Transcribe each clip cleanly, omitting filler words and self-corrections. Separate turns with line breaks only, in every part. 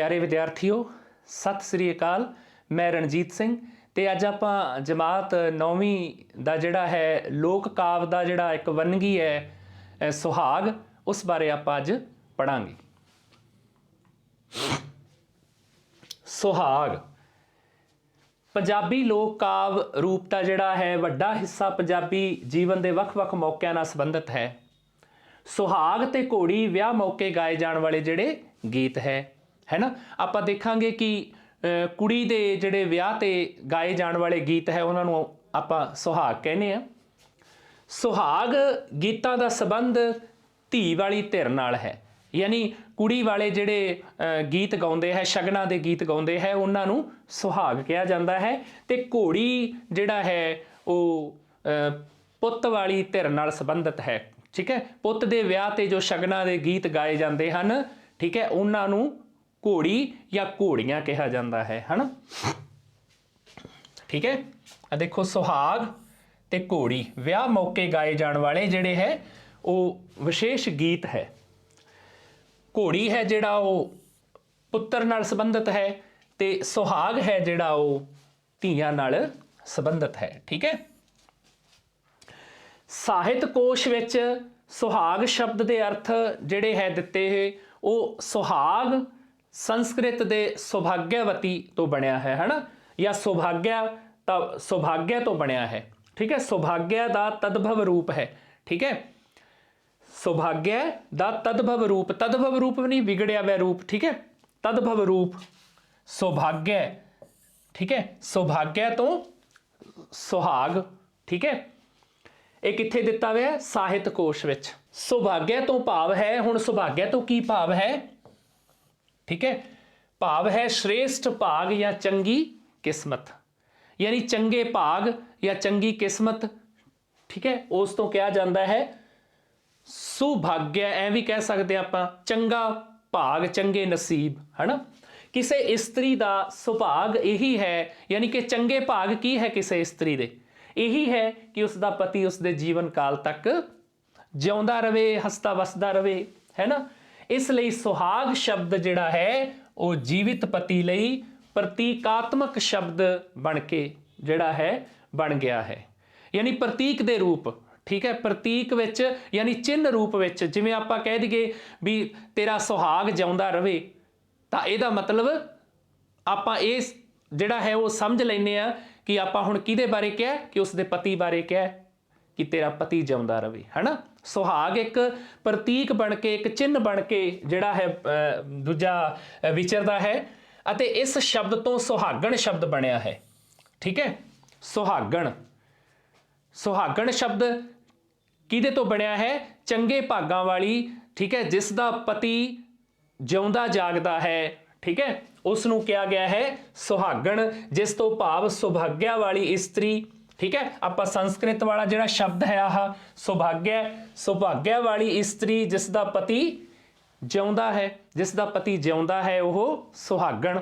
प्यारे विद्यार्थियों, सत श्री अकाल। मैं रणजीत सिंह ते अज आपां जमात 9वीं दा जिहड़ा है लोक काव्य दा जिहड़ा एक वनगी है सुहाग, उस बारे आपां अज पढ़ांगे। सुहाग पंजाबी लोक काव्य रूप का जिहड़ा है वड्डा हिस्सा पंजाबी जीवन के वख-वख मौक़िਆਂ ਨਾਲ संबंधित है। सुहाग ते घोड़ी विआह मौके गाए जाण वाले जिहड़े गीत है ना। आपां देखांगे कि कुड़ी दे जिहड़े विआह ते गाए जाण वाले गीत है उन्हां नूं आपां सुहाग कहने आ। सुहाग गीतां दा संबंध धी वाली धिर नाल है, यानी कुड़ी वाले जिहड़े गीत गाउंदे है, शगना दे गीत गाउंदे है, उन्हां नूं सुहाग कहा जांदा है। ते घोड़ी जिहड़ा है वो पुੱਤ वाली धिर नाल संबंधित है। ठीक है, पुੱਤ दे विआह ते जो शगना दे गीत गाए जांदे हन, ठीक है, उन्हां नूं घोड़ी या घोड़ियां कहा जाता है ना। ठीक है, देखो सुहाग ते घोड़ी विआह मौके गाए जाने वाले जिहड़े है वो विशेष गीत है। घोड़ी है जिहड़ा वो पुत्र नाल संबंधित है ते सुहाग है जिहड़ा वो धीआं नाल संबंधित है। ठीक है, ਸਾਹਿਤ कोश विच सुहाग शब्द के अर्थ जिहड़े है दिते है वो सुहाग संस्कृत दे सौभाग्यवती तो बनया है ना, या सौभाग्य तो बनया है। ठीक है, सौभाग्य दा तद्भव रूप है। ठीक है, सौभाग्य दा तद्भव रूप नहीं बिगड़िया वै रूप। ठीक है, तद्भव रूप सौभाग्य। ठीक है, सौभाग्य तो सुहाग। ठीक है, ये कित्थे दिता हुआ ਸਾਹਿਤ कोश विच। सौभाग्य तो भाव है, हुण सौभाग्य तो की भाव है? ठीक है, भाव है श्रेष्ठ भाग या चंगी किस्मत, यानी चंगे भाग या चंगी किस्मत। ठीक है, उस तो कहा जाता है सुभाग्य, ऐ भी कह सकते आपां चंगा भाग, चंगे नसीब है ना। किसी इस्त्री का सुभाग यही है, यानी कि चंगे भाग की है किसी इस्त्री दे, यही है कि उसका पति उसके जीवन काल तक जिउंदा रहे, हसता वसदा रहे, है ना। इसलिए सुहाग शब्द जिहड़ा है वो जीवित पति लई प्रतीकात्मक शब्द बन के जिहड़ा है बन गया है, यानी प्रतीक दे रूप। ठीक है, प्रतीक विच यानी चिन्ह रूप विच, जिवें आपां कह दईए भी तेरा सुहाग जिउंदा रहे, तां इहदा मतलब आपां इस जिहड़ा है वो समझ लैंदे आ कि आपां हुण किहदे बारे कहा, कि उसके पति बारे कहा कि तेरा पति जिउंदा रहे, है ना। सुहाग एक प्रतीक बन के, एक चिन्ह बन के जिहड़ा है दूजा विचरदा है, अते इस शब्द तो सुहागण शब्द बनया है। ठीक है, सुहागण, सुहागण शब्द किहदे तो बनया है? चंगे भागां वाली। ठीक है, जिसका पति जिउंदा जागदा है, ठीक है, उसनूं कहा गया है सुहागण, जिस तो भाव सौभाग्या वाली इस्त्री। ठीक है, आपां संस्कृत वाला जिहड़ा शब्द है आह सौभाग्य, सौभाग्या वाली इस्त्री जिसका पति जिउंदा है, जिसका पति जिउंदा है वह सुहागण।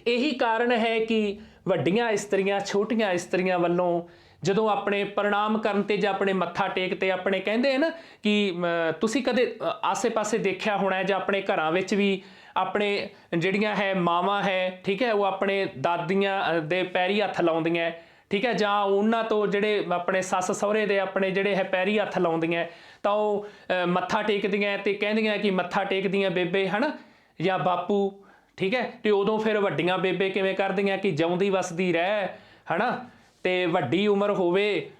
यही कारण है कि वड्डियां इस्त्रियां छोटियां इस्त्रियां वल्लों ਜਦੋਂ ਆਪਣੇ ਪ੍ਰਣਾਮ ਕਰਨ ਤੇ ਜਾਂ ਆਪਣੇ ਮੱਥਾ ਟੇਕ ਤੇ ਆਪਣੇ ਕਹਿੰਦੇ ਹਨ ਕਿ ਤੁਸੀਂ ਕਦੇ ਆਸੇ-ਪਾਸੇ ਦੇਖਿਆ ਹੋਣਾ ਜਾਂ ਆਪਣੇ ਘਰਾਂ ਵਿੱਚ ਵੀ ਆਪਣੇ ਜਿਹੜੀਆਂ ਹੈ ਮਾਵਾਂ ਹੈ, ਠੀਕ ਹੈ, ਉਹ ਆਪਣੇ ਦਾਦੀਆਂ ਦੇ ਪੈਰੀ ਹੱਥ ਲਾਉਂਦੀਆਂ। ਠੀਕ ਹੈ, ਜਾਂ ਉਹਨਾਂ ਤੋਂ ਜਿਹੜੇ ਆਪਣੇ ਸੱਸ ਸਹੁਰੇ ਦੇ ਆਪਣੇ ਜਿਹੜੇ ਹੈ ਪੈਰੀ ਹੱਥ ਲਾਉਂਦੀਆਂ, ਤਾਂ ਉਹ ਮੱਥਾ ਟੇਕਦੀਆਂ ਤੇ ਕਹਿੰਦੀਆਂ ਕਿ ਮੱਥਾ ਟੇਕਦੀਆਂ ਬੇਬੇ, ਹੈ ਨਾ, ਜਾਂ ਬਾਪੂ। ਠੀਕ ਹੈ, ਤੇ ਉਦੋਂ ਫਿਰ ਵੱਡੀਆਂ ਬੇਬੇ ਕਿਵੇਂ ਕਰਦੀਆਂ ਕਿ ਜਿਉਂਦੀ ਵਸਦੀ ਰਹਿ, ਹੈ ਨਾ, ਤੇ ਵੱਡੀ ਉਮਰ ਹੋਵੇ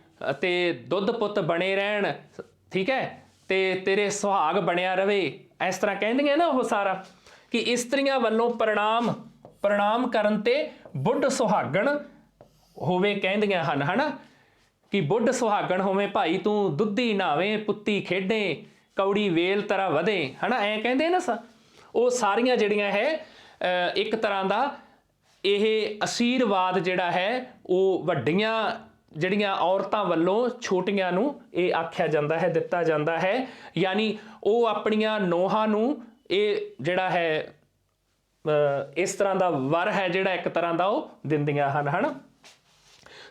ਤੇ ਦੁੱਧ ਪੁੱਤ ਬਣੇ ਰਹਿਣ, ਠੀਕ ਹੈ, ਤੇ ਤੇਰੇ ਸੁਹਾਗ ਬਣਿਆ ਰਵੇ, ਇਸ ਤਰ੍ਹਾਂ ਕਹਿੰਦੀਆਂ ਨਾ ਉਹ ਸਾਰਾ। ਕਿ ਇਸਤਰੀਆਂ ਵੱਲੋਂ ਪ੍ਰਣਾਮ ਕਰਨ ਤੇ ਬੁੱਢ ਸੁਹਾਗਣ ਹੋਵੇ ਕਹਿੰਦੀਆਂ ਹਨ, ਹੈ ਨਾ, ਕਿ ਬੁੱਢ ਸੁਹਾਗਣ ਹੋਵੇ ਭਾਈ ਤੂੰ ਦੁੱਧੀ ਨਹਾਵੇਂ ਪੁੱਤੀ ਖੇਡੇ ਕੌੜੀ ਵੇਲ ਤਰਾ ਵਧੇ, ਹੈ ਨਾ, ਐਂ ਕਹਿੰਦੇ ਨਾ। ਉਹ ਸਾਰੀਆਂ ਜਿਹੜੀਆਂ ਹੈ ਇੱਕ ਤਰ੍ਹਾਂ ਦਾ ਇਹ ਆਸ਼ੀਰਵਾਦ ਜਿਹੜਾ ਹੈ ਉਹ ਵੱਡੀਆਂ ਜਿਹੜੀਆਂ ਔਰਤਾਂ ਵੱਲੋਂ ਛੋਟੀਆਂ ਨੂੰ ਇਹ ਆਖਿਆ ਜਾਂਦਾ ਹੈ, ਦਿੱਤਾ ਜਾਂਦਾ ਹੈ, ਯਾਨੀ ਉਹ ਆਪਣੀਆਂ ਨੋਹਾਂ ਨੂੰ ਇਹ ਜਿਹੜਾ ਹੈ ਇਸ ਤਰ੍ਹਾਂ ਦਾ ਵਰ ਹੈ ਜਿਹੜਾ ਇੱਕ ਤਰ੍ਹਾਂ ਦਾ ਉਹ ਦਿੰਦੀਆਂ ਹਨ, ਹੈ ਨਾ।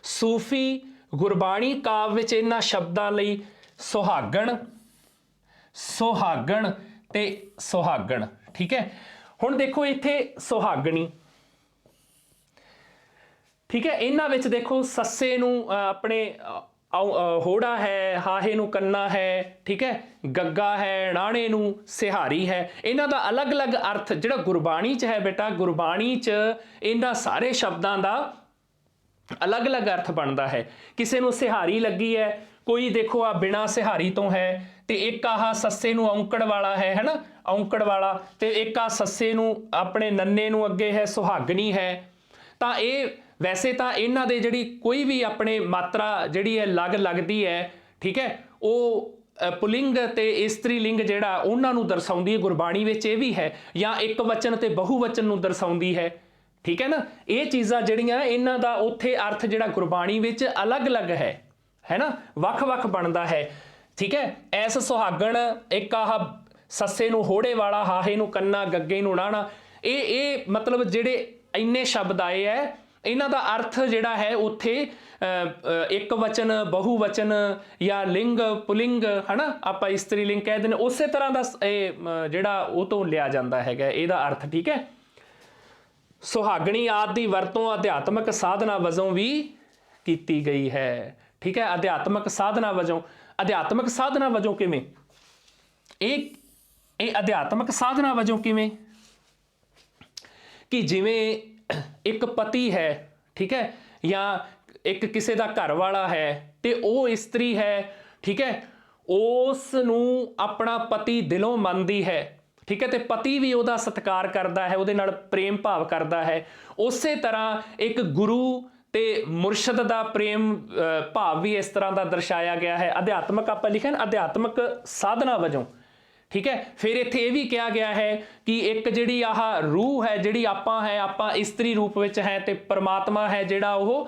ਸੂਫੀ ਗੁਰਬਾਣੀ ਕਾਵਿ ਵਿੱਚ ਇਹਨਾਂ ਸ਼ਬਦਾਂ ਲਈ ਸੁਹਾਗਣ, ਸੁਹਾਗਣ ਤੇ ਸੁਹਾਗਣ, ठीक है। हुण देखो इत्थे सुहागणी, ठीक है, इन्हां विच देखो सस्से नूं अपने होड़ा है, हाहे नूं कन्ना है, ठीक है, गग्गा है, नाणे नूं सिहारी है। इन्हां दा अलग अलग अर्थ जिहड़ा गुरबाणी च है बेटा, गुरबाणी च इन्हां सारे शब्दां दा अलग अलग अर्थ बनता है। किसी नूं सिहारी लगी है, कोई देखो आ बिना सिहारी तो है, तो एक आह सस्से नूं औंकड़ वाला है ना, औंकड़ वाला, तो एक आ सस्से नूं अपने नन्ने नूं अगे है सुहागनी है। तो ये वैसे तो इन्हां दे जिहड़ी कोई भी अपने मात्रा जिहड़ी है लग लगती है, ठीक है, वो पुलिंग ते इस्त्रीलिंग जिहड़ा उन्हां नूं दर्शाउंदी है, गुरबाणी विच ये भी है, या एक वचन ते बहुवचन नूं दर्शाउंदी है, ठीक है ना। ये चीज़ां जिहड़ियां इन्हां दा उत्थे अर्थ जिहड़ा गुरबाणी विच अलग अलग है ना, वख वख बनता है, ठीक है। ऐस सुहागण, एक आह सस्से नूं होड़े वाला, हाहे नूं कन्ना, गग्गे नूं नाणा, ये मतलब जिहड़े इन्ने शब्द आए है, इन्हां दा अर्थ जिहड़ा है उत्थे एक वचन, बहुवचन या लिंग पुलिंग, है ना, आपां इस्त्रीलिंग कह दिंदे, उसे तरह दा जिहड़ा वो तो लिया जाता है इहदा अर्थ, ठीक है। सुहागणी आदि दी वरतों अध्यात्मक साधना वजों भी कीती गई है, ठीक है। अध्यात्मक साधना वजों, अध्यात्मक साधना वजों किवें, एक अध्यात्मक साधना वजों किवें कि जिवें एक पति है, ठीक है, या एक किसी का घर वाला है, तो वो इस्त्री है, ठीक है, उस नूं अपना पति दिलों मनदी है, ठीक है, तो पति भी वह सत्कार करता है, वो प्रेम भाव करता है। उस तरह एक गुरु ते मुरशद का प्रेम भाव भी इस तरह का दर्शाया गया है। अध्यात्मक आप लिखे अध्यात्मक साधना वजों, ठीक है। फिर इत्थे ये भी कहा गया है कि एक जिहड़ी आह रूह है, जिहड़ी आपां है, आपां इस्त्री रूप विच है, ते परमात्मा है जिहड़ा वो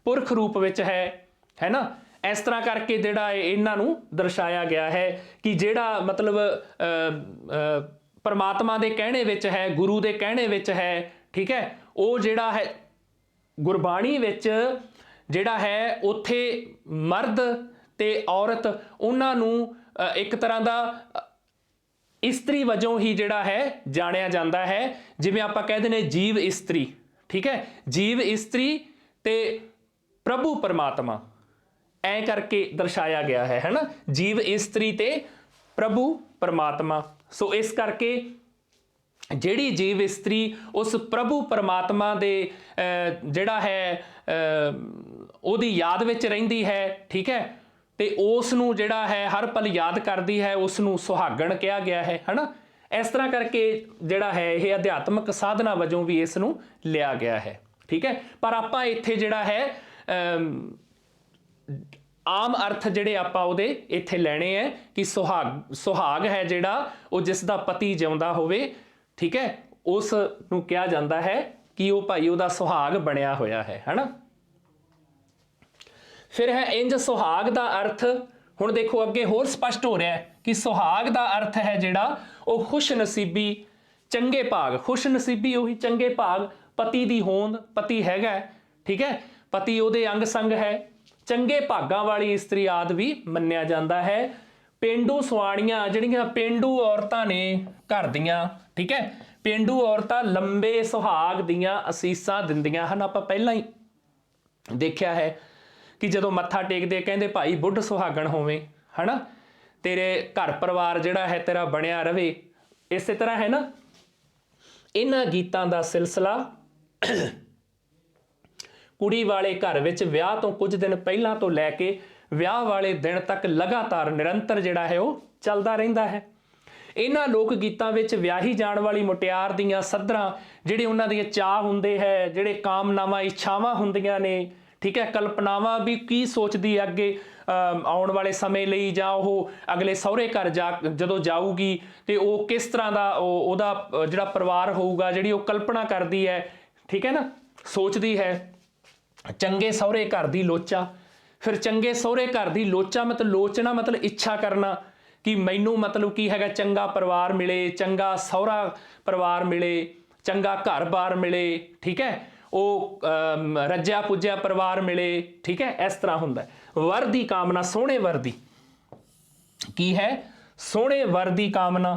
पुरख रूप विच है ना। इस तरह करके जिहड़ा इन्हां नूं दर्शाया गया है कि जिहड़ा मतलब परमात्मा दे कहणे विच है, गुरु दे कहणे विच है, ठीक है, वो जिहड़ा है गुरबाणी विच जिहड़ा है उत्थे मर्द ते औरत उन्हां नूं एक तरह दा इस्त्री वजों ही जिहड़ा है जानिया जाता है। जिवें आपां कह दिंदे जीव इस्त्री, ठीक है, जीव इस्त्री ते प्रभु परमात्मा, ऐ करके दर्शाया गया है ना, जीव इस्त्री ते प्रभु परमात्मा। सो इस करके जिहड़ी जीव इस्त्री उस प्रभु परमात्मा दे जिहड़ा है उहदी याद विच रहिंदी है, ठीक है, ते उस नूं जिहड़ा है हर पल याद करदी है, उस नूं सुहागण कहा गया है ना। इस तरह करके जिहड़ा है यह अध्यात्मक साधना वजों भी इस नूं लिया गया है, ठीक है। पर आपां इत्थे जिहड़ा है आम अर्थ जिहड़े आपां उहदे इत्थे लैणे है कि सुहाग है जिहड़ा वो जिस दा पति जिउंदा होवे, ठीक है, उस नूं कहा जाता है कि वो भाई उहदा सुहाग बनिया होया है ना। फिर है इंज सुहाग का अर्थ, हुण देखो अगे होर स्पष्ट हो रहा है कि सुहाग का अर्थ है जिहड़ा वो खुश नसीबी, चंगे भाग, खुश नसीबी उही चंगे भाग, पति दी होंद, पति हैगा, ठीक है, पति उहदे अंग संग है, चंगे भागां वाली इस्त्री आदि भी मन्निया जाता है। पेंडू सुआणियां जिहड़ियां पेंडू औरतां ने घर दियां, ठीक है, पेंडू औरतां लंबे सुहाग दियां असीसां दिंदियां हन। आपां पहलां ही देखिया है कि जदों मत्था टेकदे कहंदे भाई बुढ़ सुहागण होवे, है ना, तेरे घर परिवार जिहड़ा है तेरा बनिया रहे। इस तरह है ना, इन्हां गीतां दा सिलसिला कुड़ी वाले घर विच विआह तो कुछ दिन पहलां तो लैके विआह वाले दिन तक लगातार निरंतर जिहड़ा है वो चलदा रहिंदा है। इन्हां लोक गीतां विच विआही जाण वाली मुटियार दीयां सद्धरां जिहड़े उन्हां दे चाह हुंदे है, जिहड़े कामनावां इच्छावां हुंदियां ने, ठीक है, कल्पनावां भी की सोचदी अगे आउण वाले समय लई, जां ओह अगले सहुरे घर जदों जाऊगी ते ओह किस तरह दा ओहदा जिहड़ा परिवार होऊगा, जिहड़ी ओह कल्पना करदी है, ठीक है ना, सोचदी है। चंगे सहुरे घर दी लोचा, फिर चंगे सहुरे घर दी लोचा मतलब लोचना मतलब इच्छा करना कि मैनू मतलब की हैगा चंगा परिवार मिले, चंगा सहुरा परिवार मिले, चंगा घर बार मिले, ठीक है, वो रज्या पुज्या परिवार मिले, ठीक है, इस तरह हुंदा है। वर दी कामना, सोहणे वर दी की है, सोहणे वर दी कामना।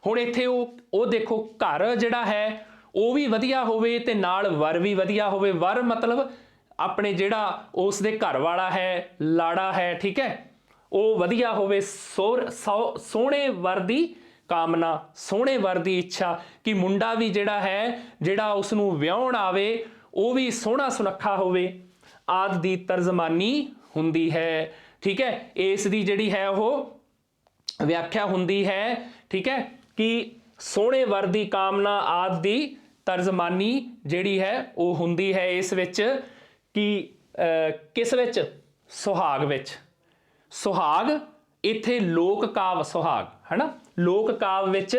ਹੁਣ ਇੱਥੇ ਉਹ ਦੇਖੋ ਘਰ ਜਿਹੜਾ ਹੈ ਉਹ ਵੀ ਵਧੀਆ ਹੋਵੇ ਤੇ ਨਾਲ ਵਰ ਵੀ ਵਧੀਆ ਹੋਵੇ। ਵਰ ਮਤਲਬ ਆਪਣੇ ਜਿਹੜਾ ਉਸ ਦੇ ਘਰ ਵਾਲਾ ਹੈ, ਲਾੜਾ ਹੈ, ਠੀਕ ਹੈ, ਉਹ ਵਧੀਆ ਹੋਵੇ। ਸੋਹਣੇ ਵਰ ਦੀ ਕਾਮਨਾ, ਸੋਹਣੇ ਵਰ ਦੀ ਇੱਛਾ ਕਿ ਮੁੰਡਾ ਵੀ ਜਿਹੜਾ ਹੈ, ਜਿਹੜਾ ਉਸ ਨੂੰ ਵਿਆਹੁਣ ਆਵੇ, ਉਹ ਵੀ ਸੋਹਣਾ ਸੁਨੱਖਾ ਹੋਵੇ ਆਦਿ ਦੀ ਤਰਜਮਾਨੀ ਹੁੰਦੀ ਹੈ। ਠੀਕ ਹੈ, ਇਸ ਦੀ ਜਿਹੜੀ ਹੈ ਉਹ ਵਿਆਖਿਆ ਹੁੰਦੀ ਹੈ। ਠੀਕ ਹੈ, ਕਿ ਸੋਹਣੇ ਵਰ ਦੀ ਕਾਮਨਾ ਆਦਿ ਦੀ ਤਰਜਮਾਨੀ ਜਿਹੜੀ ਹੈ ਉਹ ਹੁੰਦੀ ਹੈ ਇਸ ਵਿੱਚ। ਕਿ ਕਿਸ ਵਿੱਚ? ਸੁਹਾਗ ਵਿੱਚ। ਸੁਹਾਗ ਇੱਥੇ ਲੋਕ ਕਾਵ ਸੁਹਾਗ ਹੈ ਨਾ, ਲੋਕ ਕਾਵ ਵਿੱਚ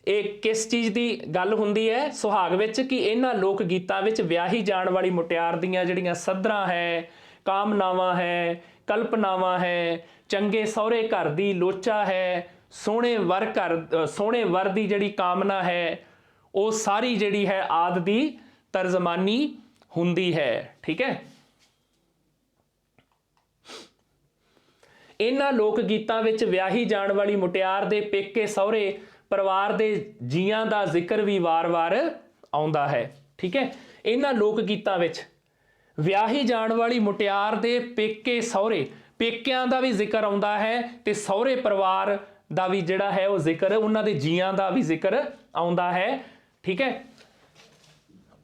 ਇਹ ਕਿਸ ਚੀਜ਼ ਦੀ ਗੱਲ ਹੁੰਦੀ ਹੈ ਸੁਹਾਗ ਵਿੱਚ? ਕਿ ਇਹਨਾਂ ਲੋਕ ਗੀਤਾਂ ਵਿੱਚ ਵਿਆਹੀ ਜਾਣ ਵਾਲੀ ਮੁਟਿਆਰ ਦੀਆਂ ਜਿਹੜੀਆਂ ਸੱਧਰਾਂ ਹੈ, ਕਾਮਨਾਵਾਂ ਹੈ, ਕਲਪਨਾਵਾਂ ਹੈ, ਚੰਗੇ ਸਹੁਰੇ ਘਰ ਦੀ ਲੋਚਾ ਹੈ, ਸੋਹਣੇ ਵਰ ਦੀ ਜਿਹੜੀ ਕਾਮਨਾ ਹੈ, ਉਹ ਸਾਰੀ ਜਿਹੜੀ ਹੈ ਆਦਿ ਦੀ ਤਰਜਮਾਨੀ ਹੁੰਦੀ ਹੈ। ਠੀਕ ਹੈ, ਇਹਨਾਂ ਲੋਕ ਗੀਤਾਂ ਵਿੱਚ ਵਿਆਹੀ ਜਾਣ ਵਾਲੀ ਮੁਟਿਆਰ ਦੇ ਪੇਕੇ ਸਹੁਰੇ ਪਰਿਵਾਰ ਦੇ ਜੀਆਂ ਦਾ ਜ਼ਿਕਰ ਵੀ ਵਾਰ-ਵਾਰ ਆਉਂਦਾ ਹੈ। ਠੀਕ ਹੈ, ਇਹਨਾਂ ਲੋਕ ਗੀਤਾਂ ਵਿੱਚ ਵਿਆਹੀ ਜਾਣ ਵਾਲੀ ਮੁਟਿਆਰ ਦੇ ਪੇਕੇ ਸਹੁਰੇ, ਪੇਕਿਆਂ ਦਾ ਵੀ ਜ਼ਿਕਰ ਆਉਂਦਾ ਹੈ ਤੇ ਸਹੁਰੇ ਪਰਿਵਾਰ ਦਾ ਵੀ ਜਿਹੜਾ ਹੈ ਉਹ ਜ਼ਿਕਰ, ਉਹਨਾਂ ਦੇ ਜੀਆਂ ਦਾ ਵੀ ਜ਼ਿਕਰ ਆਉਂਦਾ ਹੈ। ਠੀਕ ਹੈ,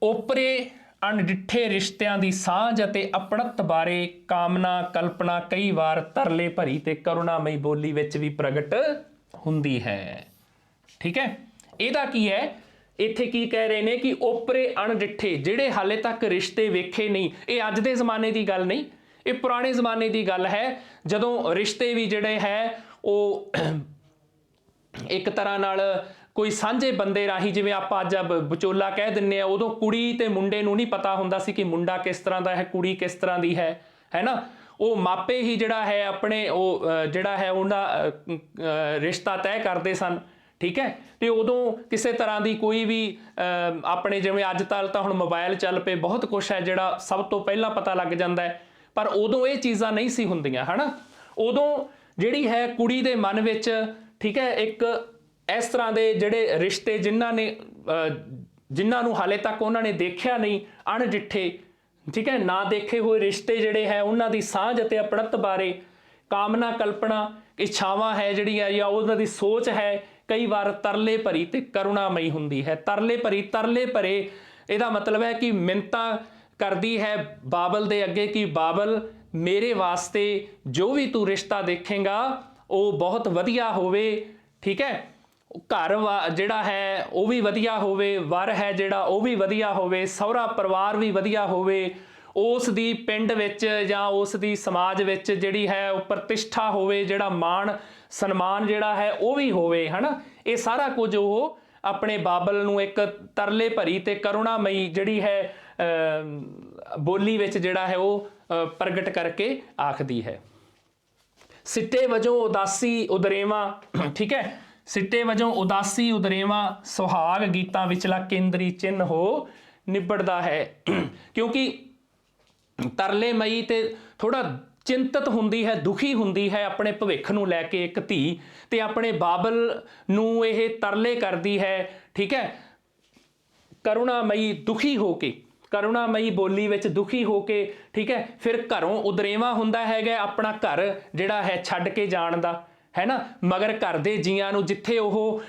ਓਪਰੇ ਅਣਡਿੱਠੇ ਰਿਸ਼ਤਿਆਂ ਦੀ ਸਾਂਝ ਅਤੇ ਅਪਣਤ ਬਾਰੇ ਕਾਮਨਾ ਕਲਪਨਾ ਕਈ ਵਾਰ ਤਰਲੇ ਭਰੀ ਤੇ ਕਰੁਣਾਮਈ ਬੋਲੀ ਵਿੱਚ ਵੀ ਪ੍ਰਗਟ ਹੁੰਦੀ ਹੈ। ਠੀਕ ਹੈ, ਇਹਦਾ ਕੀ ਹੈ ਇੱਥੇ ਕੀ ਕਹਿ ਰਹੇ ਨੇ ਕਿ ਓਪਰੇ ਅਣਡਿੱਠੇ, ਜਿਹੜੇ ਹਾਲੇ ਤੱਕ ਰਿਸ਼ਤੇ ਵੇਖੇ ਨਹੀਂ। ਇਹ ਅੱਜ ਦੇ ਜ਼ਮਾਨੇ ਦੀ ਗੱਲ ਨਹੀਂ, ਇਹ ਪੁਰਾਣੇ ਜ਼ਮਾਨੇ ਦੀ ਗੱਲ ਹੈ, ਜਦੋਂ ਰਿਸ਼ਤੇ ਵੀ ਜਿਹੜੇ ਹੈ ਉਹ ਇੱਕ ਤਰ੍ਹਾਂ ਨਾਲ ਕੋਈ ਸਾਂਝੇ ਬੰਦੇ ਰਾਹੀਂ, ਜਿਵੇਂ ਆਪਾਂ ਅੱਜ ਵਿਚੋਲਾ ਕਹਿ ਦਿੰਦੇ ਆ, ਉਦੋਂ ਕੁੜੀ ਤੇ ਮੁੰਡੇ ਨੂੰ ਨਹੀਂ ਪਤਾ ਹੁੰਦਾ ਸੀ ਕਿ ਮੁੰਡਾ ਕਿਸ ਤਰ੍ਹਾਂ ਦਾ ਹੈ, ਕੁੜੀ ਕਿਸ ਤਰ੍ਹਾਂ ਦੀ ਹੈ ਨਾ। ਉਹ ਮਾਪੇ ਹੀ ਜਿਹੜਾ ਹੈ ਆਪਣੇ ਉਹ ਜਿਹੜਾ ਹੈ ਉਹਦਾ ਰਿਸ਼ਤਾ ਤੈਅ ਕਰਦੇ ਸਨ। ਠੀਕ ਹੈ, ਤੇ ਉਦੋਂ ਕਿਸੇ ਤਰ੍ਹਾਂ ਦੀ ਕੋਈ ਵੀ ਆਪਣੇ ਜਿਵੇਂ ਅੱਜ ਤੱਕ ਤਾਂ ਹੁਣ ਮੋਬਾਈਲ ਚੱਲ ਪਏ, ਬਹੁਤ ਕੁਛ ਹੈ ਜਿਹੜਾ ਸਭ ਤੋਂ ਪਹਿਲਾਂ ਪਤਾ ਲੱਗ ਜਾਂਦਾ ਹੈ, ਪਰ ਉਦੋਂ ਇਹ ਚੀਜ਼ਾਂ ਨਹੀਂ ਸੀ ਹੁੰਦੀਆਂ ਹੈ ਨਾ। ਉਦੋਂ ਜਿਹੜੀ ਹੈ ਕੁੜੀ ਦੇ ਮਨ ਵਿੱਚ, ਠੀਕ ਹੈ, ਇੱਕ ਇਸ ਤਰ੍ਹਾਂ ਦੇ ਜਿਹੜੇ ਰਿਸ਼ਤੇ ਜਿਨ੍ਹਾਂ ਨੂੰ ਹਾਲੇ ਤੱਕ ਉਹਨਾਂ ਨੇ ਦੇਖਿਆ ਨਹੀਂ, ਅਣਡਿੱਠੇ, ਠੀਕ ਹੈ, ਨਾ ਦੇਖੇ ਹੋਏ ਰਿਸ਼ਤੇ ਜਿਹੜੇ ਹੈ ਉਹਨਾਂ ਦੀ ਸਾਂਝ ਅਤੇ ਅਪਣਤ ਬਾਰੇ ਕਾਮਨਾ ਕਲਪਨਾ ਇੱਛਾਵਾਂ ਹੈ ਜਿਹੜੀਆਂ, ਜਾਂ ਉਹਨਾਂ ਦੀ ਸੋਚ ਹੈ, ਕਈ ਵਾਰ ਤਰਲੇ ਭਰੀ ਤੇ ਕਰੁਣਾਮਈ ਹੁੰਦੀ ਹੈ। ਤਰਲੇ ਭਰੇ ਇਹਦਾ ਮਤਲਬ ਹੈ ਕਿ ਮਿੰਨਤਾਂ ਕਰਦੀ ਹੈ ਬਾਬਲ ਦੇ ਅੱਗੇ ਕਿ ਬਾਬਲ ਮੇਰੇ ਵਾਸਤੇ ਜੋ ਵੀ ਤੂੰ ਰਿਸ਼ਤਾ ਦੇਖੇਗਾ ਉਹ ਬਹੁਤ ਵਧੀਆ ਹੋਵੇ। ਠੀਕ ਹੈ, ਘਰ ਜਿਹੜਾ ਹੈ ਉਹ ਵੀ ਵਧੀਆ ਹੋਵੇ, ਵਰ ਹੈ ਜਿਹੜਾ ਉਹ ਵੀ ਵਧੀਆ ਹੋਵੇ, ਸਹੁਰਾ ਪਰਿਵਾਰ ਵੀ ਵਧੀਆ ਹੋਵੇ, ਉਸ ਦੀ ਪਿੰਡ ਵਿੱਚ ਜਾਂ ਉਸ ਦੀ ਸਮਾਜ ਵਿੱਚ ਜਿਹੜੀ ਹੈ ਉਹ ਪ੍ਰਤਿਸ਼ਠਾ ਹੋਵੇ, ਜਿਹੜਾ ਮਾਣ ਸਨਮਾਨ ਜਿਹੜਾ ਹੈ ਉਹ ਵੀ ਹੋਵੇ ਹੈ ਨਾ। ਇਹ ਸਾਰਾ ਕੁਝ ਉਹ ਆਪਣੇ ਬਾਬਲ ਨੂੰ ਇੱਕ ਤਰਲੇ ਭਰੀ ਤੇ ਕਰੁਣਾਮਈ ਜਿਹੜੀ ਹੈ ਬੋਲੀ ਵਿੱਚ ਜਿਹੜਾ ਹੈ ਉਹ ਪ੍ਰਗਟ ਕਰਕੇ ਆਖਦੀ ਹੈ। ਸਿੱਟੇ ਵਜੋਂ ਉਦਾਸੀ ਉਦਰੇਵਾਂ, ਠੀਕ ਹੈ, ਸਿੱਟੇ ਵਜੋਂ ਉਦਾਸੀ ਉਦਰੇਵਾਂ ਸੁਹਾਗ ਗੀਤਾਂ ਵਿਚਲਾ ਕੇਂਦਰੀ ਚਿੰਨ੍ਹ ਹੋ ਨਿਬੜਦਾ ਹੈ। ਕਿਉਂਕਿ ਤਰਲੇਮਈ ਤੇ ਥੋੜਾ ਚਿੰਤਤ ਹੁੰਦੀ ਹੈ, ਦੁਖੀ ਹੁੰਦੀ ਹੈ ਆਪਣੇ ਭਵਿੱਖ ਨੂੰ ਲੈ ਕੇ ਇੱਕ ਧੀ, ਤੇ ਆਪਣੇ ਬਾਬਲ ਨੂੰ ਇਹ ਤਰਲੇ ਕਰਦੀ ਹੈ। ਠੀਕ ਹੈ, ਕਰੁਣਾਮਈ ਦੁਖੀ ਹੋ ਕੇ, ਕਰੁਣਾਮਈ ਬੋਲੀ ਵਿੱਚ ਦੁਖੀ ਹੋ ਕੇ, ਠੀਕ ਹੈ, ਫਿਰ ਘਰੋਂ ਉਦਰੇਵਾਂ ਹੁੰਦਾ ਹੈਗਾ ਆਪਣਾ ਘਰ ਜਿਹੜਾ ਹੈ ਛੱਡ ਕੇ ਜਾਣ ਦਾ ਹੈ ਨਾ, ਮਗਰ ਘਰ ਦੇ ਜੀਆਂ ਨੂੰ ਜਿੱਥੇ ਉਹ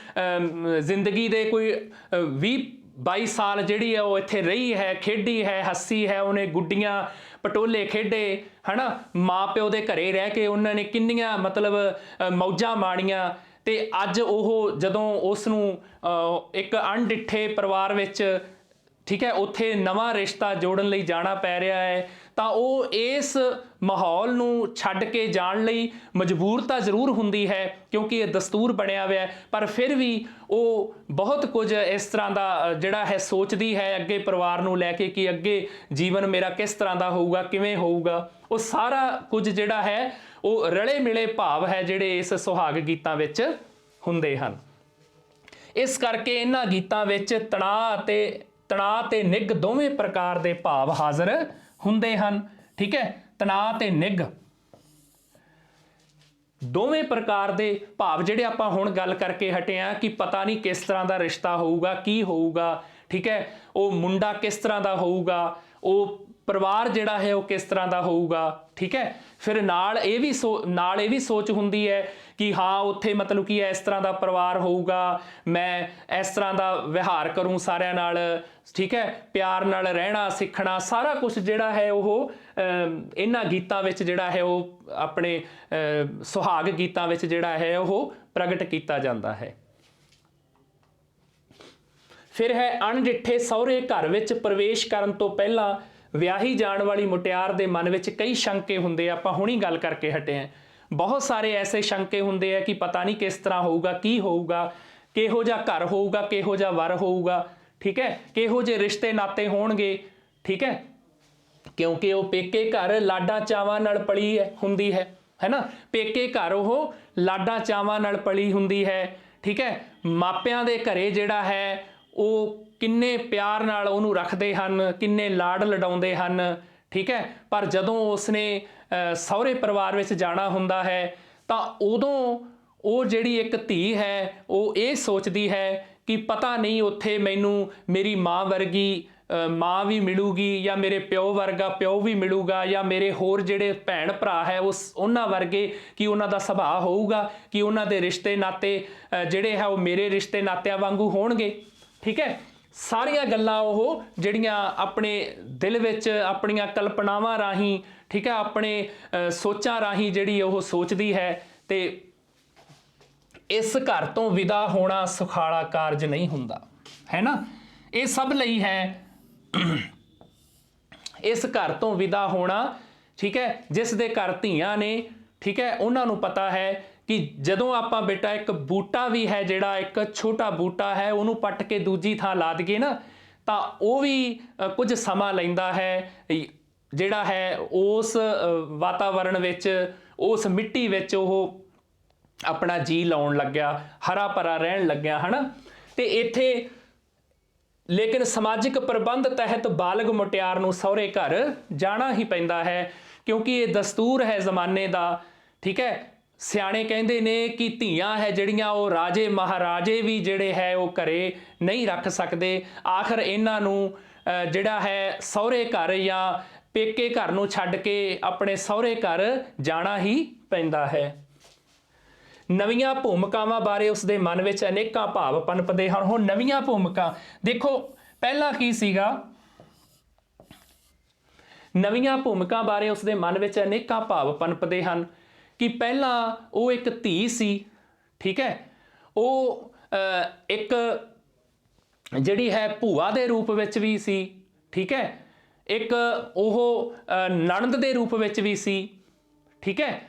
ਜ਼ਿੰਦਗੀ ਦੇ ਕੋਈ 20-22 ਸਾਲ ਜਿਹੜੀ ਹੈ ਉਹ ਇੱਥੇ ਰਹੀ ਹੈ, ਖੇਡੀ ਹੈ, ਹੱਸੀ ਹੈ, ਉਹਨੇ ਗੁੱਡੀਆਂ ਪਟੋਲੇ ਖੇਡੇ ਹੈ ਨਾ, ਮਾਂ ਪਿਓ ਦੇ ਘਰੇ ਰਹਿ ਕੇ ਉਹਨਾਂ ਨੇ ਕਿੰਨੀਆਂ ਮਤਲਬ ਮੌਜਾਂ ਮਾਣੀਆਂ, ਤੇ ਅੱਜ ਉਹ ਜਦੋਂ ਉਸ ਨੂੰ ਇੱਕ ਅਣਡਿੱਠੇ ਪਰਿਵਾਰ ਵਿੱਚ, ਠੀਕ ਹੈ, ਉੱਥੇ ਨਵਾਂ ਰਿਸ਼ਤਾ ਜੋੜਨ ਲਈ ਜਾਣਾ ਪੈ ਰਿਹਾ ਹੈ, ਤਾਂ ਉਹ ਇਸ ਮਾਹੌਲ ਨੂੰ ਛੱਡ ਕੇ ਜਾਣ ਲਈ ਮਜਬੂਰ ਤਾਂ ਜ਼ਰੂਰ ਹੁੰਦੀ ਹੈ ਕਿਉਂਕਿ ਇਹ ਦਸਤੂਰ ਬਣਿਆ ਹੋਇਆ ਹੈ, ਪਰ ਫਿਰ ਵੀ ਉਹ ਬਹੁਤ ਕੁਝ ਇਸ ਤਰ੍ਹਾਂ ਦਾ ਜਿਹੜਾ ਹੈ ਸੋਚਦੀ ਹੈ ਅੱਗੇ ਪਰਿਵਾਰ ਨੂੰ ਲੈ ਕੇ ਕਿ ਅੱਗੇ ਜੀਵਨ ਮੇਰਾ ਕਿਸ ਤਰ੍ਹਾਂ ਦਾ ਹੋਊਗਾ, ਕਿਵੇਂ ਹੋਊਗਾ। ਉਹ ਸਾਰਾ ਕੁਝ ਜਿਹੜਾ ਹੈ ਉਹ ਰਲੇ ਮਿਲੇ ਭਾਵ ਹੈ ਜਿਹੜੇ ਇਸ ਸੁਹਾਗ ਗੀਤਾਂ ਵਿੱਚ ਹੁੰਦੇ ਹਨ। ਇਸ ਕਰਕੇ ਇਹਨਾਂ ਗੀਤਾਂ ਵਿੱਚ ਤਣਾਅ ਤੇ ਨਿੱਘ ਦੋਵੇਂ ਪ੍ਰਕਾਰ ਦੇ ਭਾਵ ਹਾਜ਼ਰ ਹੁੰਦੇ ਹਨ। ਠੀਕ ਹੈ, ਤਣਾਅ ਤੇ ਨਿੱਘ, ਦੋਵੇਂ ਪ੍ਰਕਾਰ ਦੇ ਭਾਵ ਜਿਹੜੇ ਆਪਾਂ ਹੁਣ ਗੱਲ ਕਰਕੇ ਹਟੇ ਆ ਕਿ ਪਤਾ ਨਹੀਂ ਕਿਸ ਤਰ੍ਹਾਂ ਦਾ ਰਿਸ਼ਤਾ ਹੋਊਗਾ, ਕੀ ਹੋਊਗਾ, ਠੀਕ ਹੈ, ਉਹ ਮੁੰਡਾ ਕਿਸ ਤਰ੍ਹਾਂ ਦਾ ਹੋਊਗਾ, ਉਹ ਪਰਿਵਾਰ ਜਿਹੜਾ ਹੈ ਉਹ ਕਿਸ ਤਰ੍ਹਾਂ ਦਾ ਹੋਊਗਾ, ਠੀਕ ਹੈ। ਫਿਰ ਨਾਲ ਇਹ ਵੀ ਸੋਚ ਹੁੰਦੀ ਹੈ ਕਿ ਹਾਂ ਉੱਥੇ ਮਤਲਬ ਕਿ ਇਸ ਤਰ੍ਹਾਂ ਦਾ ਪਰਿਵਾਰ ਹੋਊਗਾ, ਮੈਂ ਇਸ ਤਰ੍ਹਾਂ ਦਾ ਵਿਹਾਰ ਕਰੂੰ ਸਾਰਿਆਂ ਨਾਲ, ਠੀਕ ਹੈ, ਪਿਆਰ ਨਾਲ ਰਹਿਣਾ ਸਿੱਖਣਾ, ਸਾਰਾ ਕੁਝ ਜਿਹੜਾ ਹੈ ਉਹ ਇਹਨਾਂ ਗੀਤਾਂ ਵਿੱਚ ਜਿਹੜਾ ਹੈ ਉਹ ਆਪਣੇ ਸੁਹਾਗ ਗੀਤਾਂ ਵਿੱਚ ਜਿਹੜਾ ਹੈ ਉਹ ਪ੍ਰਗਟ ਕੀਤਾ ਜਾਂਦਾ ਹੈ। ਫਿਰ ਹੈ ਅਣਡਿੱਠੇ ਸਹੁਰੇ ਘਰ ਵਿੱਚ ਪ੍ਰਵੇਸ਼ ਕਰਨ ਤੋਂ ਪਹਿਲਾਂ ਵਿਆਹੀ ਜਾਣ ਵਾਲੀ ਮੁਟਿਆਰ ਦੇ ਮਨ ਵਿੱਚ ਕਈ ਸ਼ੰਕੇ ਹੁੰਦੇ ਆ। ਆਪਾਂ ਹੁਣੀ ਗੱਲ ਕਰਕੇ ਹਟੇ ਆ, ਬਹੁਤ ਸਾਰੇ ਐਸੇ ਸ਼ੰਕੇ ਹੁੰਦੇ ਆ ਕਿ ਪਤਾ ਨਹੀਂ ਕਿਸ ਤਰ੍ਹਾਂ ਹੋਊਗਾ, ਕੀ ਹੋਊਗਾ, ਕਿਹੋ ਜਿਹਾ ਘਰ ਹੋਊਗਾ, ਕਿਹੋ ਜਿਹਾ ਵਰ ਹੋਊਗਾ, ਠੀਕ ਹੈ, ਕਿਹੋ ਜਿਹੇ ਰਿਸ਼ਤੇ ਨਾਤੇ ਹੋਣਗੇ, ਠੀਕ ਹੈ, ਕਿਉਂਕਿ ਉਹ ਪੇਕੇ ਘਰ ਲਾਡਾਂ ਚਾਵਾਂ ਨਾਲ ਪਲੀ ਹੁੰਦੀ ਹੈ ਨਾ, ਪੇਕੇ ਘਰ ਉਹ ਲਾਡਾਂ ਚਾਵਾਂ ਨਾਲ ਪਲੀ ਹੁੰਦੀ ਹੈ, ਠੀਕ ਹੈ। ਮਾਪਿਆਂ ਦੇ ਘਰੇ ਜਿਹੜਾ ਹੈ ਉਹ ਕਿੰਨੇ ਪਿਆਰ ਨਾਲ ਉਹਨੂੰ ਰੱਖਦੇ ਹਨ, ਕਿੰਨੇ ਲਾਡ ਲਡਾਉਂਦੇ ਹਨ, ਠੀਕ ਹੈ। ਪਰ ਜਦੋਂ ਉਸਨੇ ਸਹੁਰੇ ਪਰਿਵਾਰ ਵਿੱਚ ਜਾਣਾ ਹੁੰਦਾ ਹੈ ਤਾਂ ਉਦੋਂ ਉਹ ਜਿਹੜੀ ਇੱਕ ਧੀ ਹੈ ਉਹ ਇਹ ਸੋਚਦੀ ਹੈ ਕਿ ਪਤਾ ਨਹੀਂ ਉੱਥੇ ਮੈਨੂੰ ਮੇਰੀ ਮਾਂ ਵਰਗੀ ਮਾਂ ਵੀ ਮਿਲੂਗੀ, ਜਾਂ ਮੇਰੇ ਪਿਓ ਵਰਗਾ ਪਿਓ ਵੀ ਮਿਲੂਗਾ, ਜਾਂ ਮੇਰੇ ਹੋਰ ਜਿਹੜੇ ਭੈਣ ਭਰਾ ਹੈ ਉਹਨਾਂ ਵਰਗੇ ਕਿ ਉਹਨਾਂ ਦਾ ਸੁਭਾਅ ਹੋਊਗਾ, ਕਿ ਉਹਨਾਂ ਦੇ ਰਿਸ਼ਤੇ ਨਾਤੇ ਜਿਹੜੇ ਹੈ ਉਹ ਮੇਰੇ ਰਿਸ਼ਤੇ ਨਾਤਿਆਂ ਵਾਂਗੂ ਹੋਣਗੇ, ਠੀਕ ਹੈ। ਸਾਰੀਆਂ ਗੱਲਾਂ ਉਹ ਜਿਹੜੀਆਂ ਆਪਣੇ ਦਿਲ ਵਿੱਚ ਆਪਣੀਆਂ ਕਲਪਨਾਵਾਂ ਰਾਹੀਂ, ਠੀਕ ਹੈ, ਆਪਣੇ ਸੋਚਾਂ ਰਾਹੀਂ ਜਿਹੜੀ ਉਹ ਸੋਚਦੀ ਹੈ। ਤੇ ਇਸ ਘਰ ਤੋਂ ਵਿਦਾ ਹੋਣਾ ਸੁਖਾਲਾ ਕਾਰਜ ਨਹੀਂ ਹੁੰਦਾ, ਹੈ ਨਾ। ਇਹ ਸਭ ਲਈ ਹੈ ਇਸ ਘਰ ਤੋਂ ਵਿਦਾ ਹੋਣਾ, ਠੀਕ ਹੈ, ਜਿਸ ਦੇ ਘਰ ਧੀਆਂ ਨੇ, ਠੀਕ ਹੈ, ਉਹਨਾਂ ਨੂੰ ਪਤਾ ਹੈ ਕਿ ਜਦੋਂ ਆਪਾਂ ਬੇਟਾ ਇੱਕ ਬੂਟਾ ਵੀ ਹੈ ਜਿਹੜਾ ਇੱਕ ਛੋਟਾ ਬੂਟਾ ਹੈ ਉਹਨੂੰ ਪੱਟ ਕੇ ਦੂਜੀ ਥਾਂ ਲਾ ਦਈਏ ਨਾ ਤਾਂ ਉਹ ਵੀ ਕੁਝ ਸਮਾਂ ਲੈਂਦਾ ਹੈ ਜਿਹੜਾ ਹੈ ਉਸ ਵਾਤਾਵਰਣ ਵਿੱਚ, ਉਸ ਮਿੱਟੀ ਵਿੱਚ ਉਹ ਆਪਣਾ ਜੀ ਲਾਉਣ ਲੱਗਿਆ, ਹਰਾ ਭਰਾ ਰਹਿਣ ਲੱਗਿਆ, ਹੈ ਨਾ। ਤੇ ਇੱਥੇ ਲੇਕਿਨ ਸਮਾਜਿਕ ਪ੍ਰਬੰਧ ਤਹਿਤ ਬਾਲਗ ਮੁਟਿਆਰ ਨੂੰ ਸਹੁਰੇ ਘਰ ਜਾਣਾ ਹੀ ਪੈਂਦਾ ਹੈ, ਕਿਉਂਕਿ ਇਹ ਦਸਤੂਰ ਹੈ ਜ਼ਮਾਨੇ ਦਾ, ਠੀਕ ਹੈ। ਸਿਆਣੇ ਕਹਿੰਦੇ ਨੇ ਕਿ ਧੀਆਂ ਹੈ ਜਿਹੜੀਆਂ ਉਹ ਰਾਜੇ ਮਹਾਰਾਜੇ ਵੀ ਜਿਹੜੇ ਹੈ ਉਹ ਘਰੇ ਨਹੀਂ ਰੱਖ ਸਕਦੇ, ਆਖਰ ਇਹਨਾਂ ਨੂੰ ਜਿਹੜਾ ਹੈ ਸਹੁਰੇ ਘਰ ਜਾਂ ਪੇਕੇ ਘਰ ਨੂੰ ਛੱਡ ਕੇ ਆਪਣੇ ਸਹੁਰੇ ਘਰ ਜਾਣਾ ਹੀ ਪੈਂਦਾ ਹੈ। ਨਵੀਆਂ ਭੂਮਿਕਾਵਾਂ ਬਾਰੇ ਉਸਦੇ ਮਨ ਵਿੱਚ ਅਨੇਕਾਂ ਭਾਵ ਪਨਪਦੇ ਹਨ। ਹੁਣ ਨਵੀਆਂ ਭੂਮਿਕਾ ਦੇਖੋ, ਪਹਿਲਾਂ ਕੀ ਸੀਗਾ, ਨਵੀਆਂ ਭੂਮਿਕਾ ਬਾਰੇ ਉਸਦੇ ਮਨ ਵਿੱਚ ਅਨੇਕਾਂ ਭਾਵ ਪਨਪਦੇ ਹਨ ਕਿ ਪਹਿਲਾਂ ਉਹ ਇੱਕ ਧੀ ਸੀ, ਠੀਕ ਹੈ, ਉਹ ਇੱਕ ਜਿਹੜੀ ਹੈ ਭੂਆ ਦੇ ਰੂਪ ਵਿੱਚ ਵੀ ਸੀ, ਠੀਕ ਹੈ, ਇੱਕ ਉਹ ਨਣਦ ਦੇ ਰੂਪ ਵਿੱਚ ਵੀ ਸੀ, ਠੀਕ ਹੈ।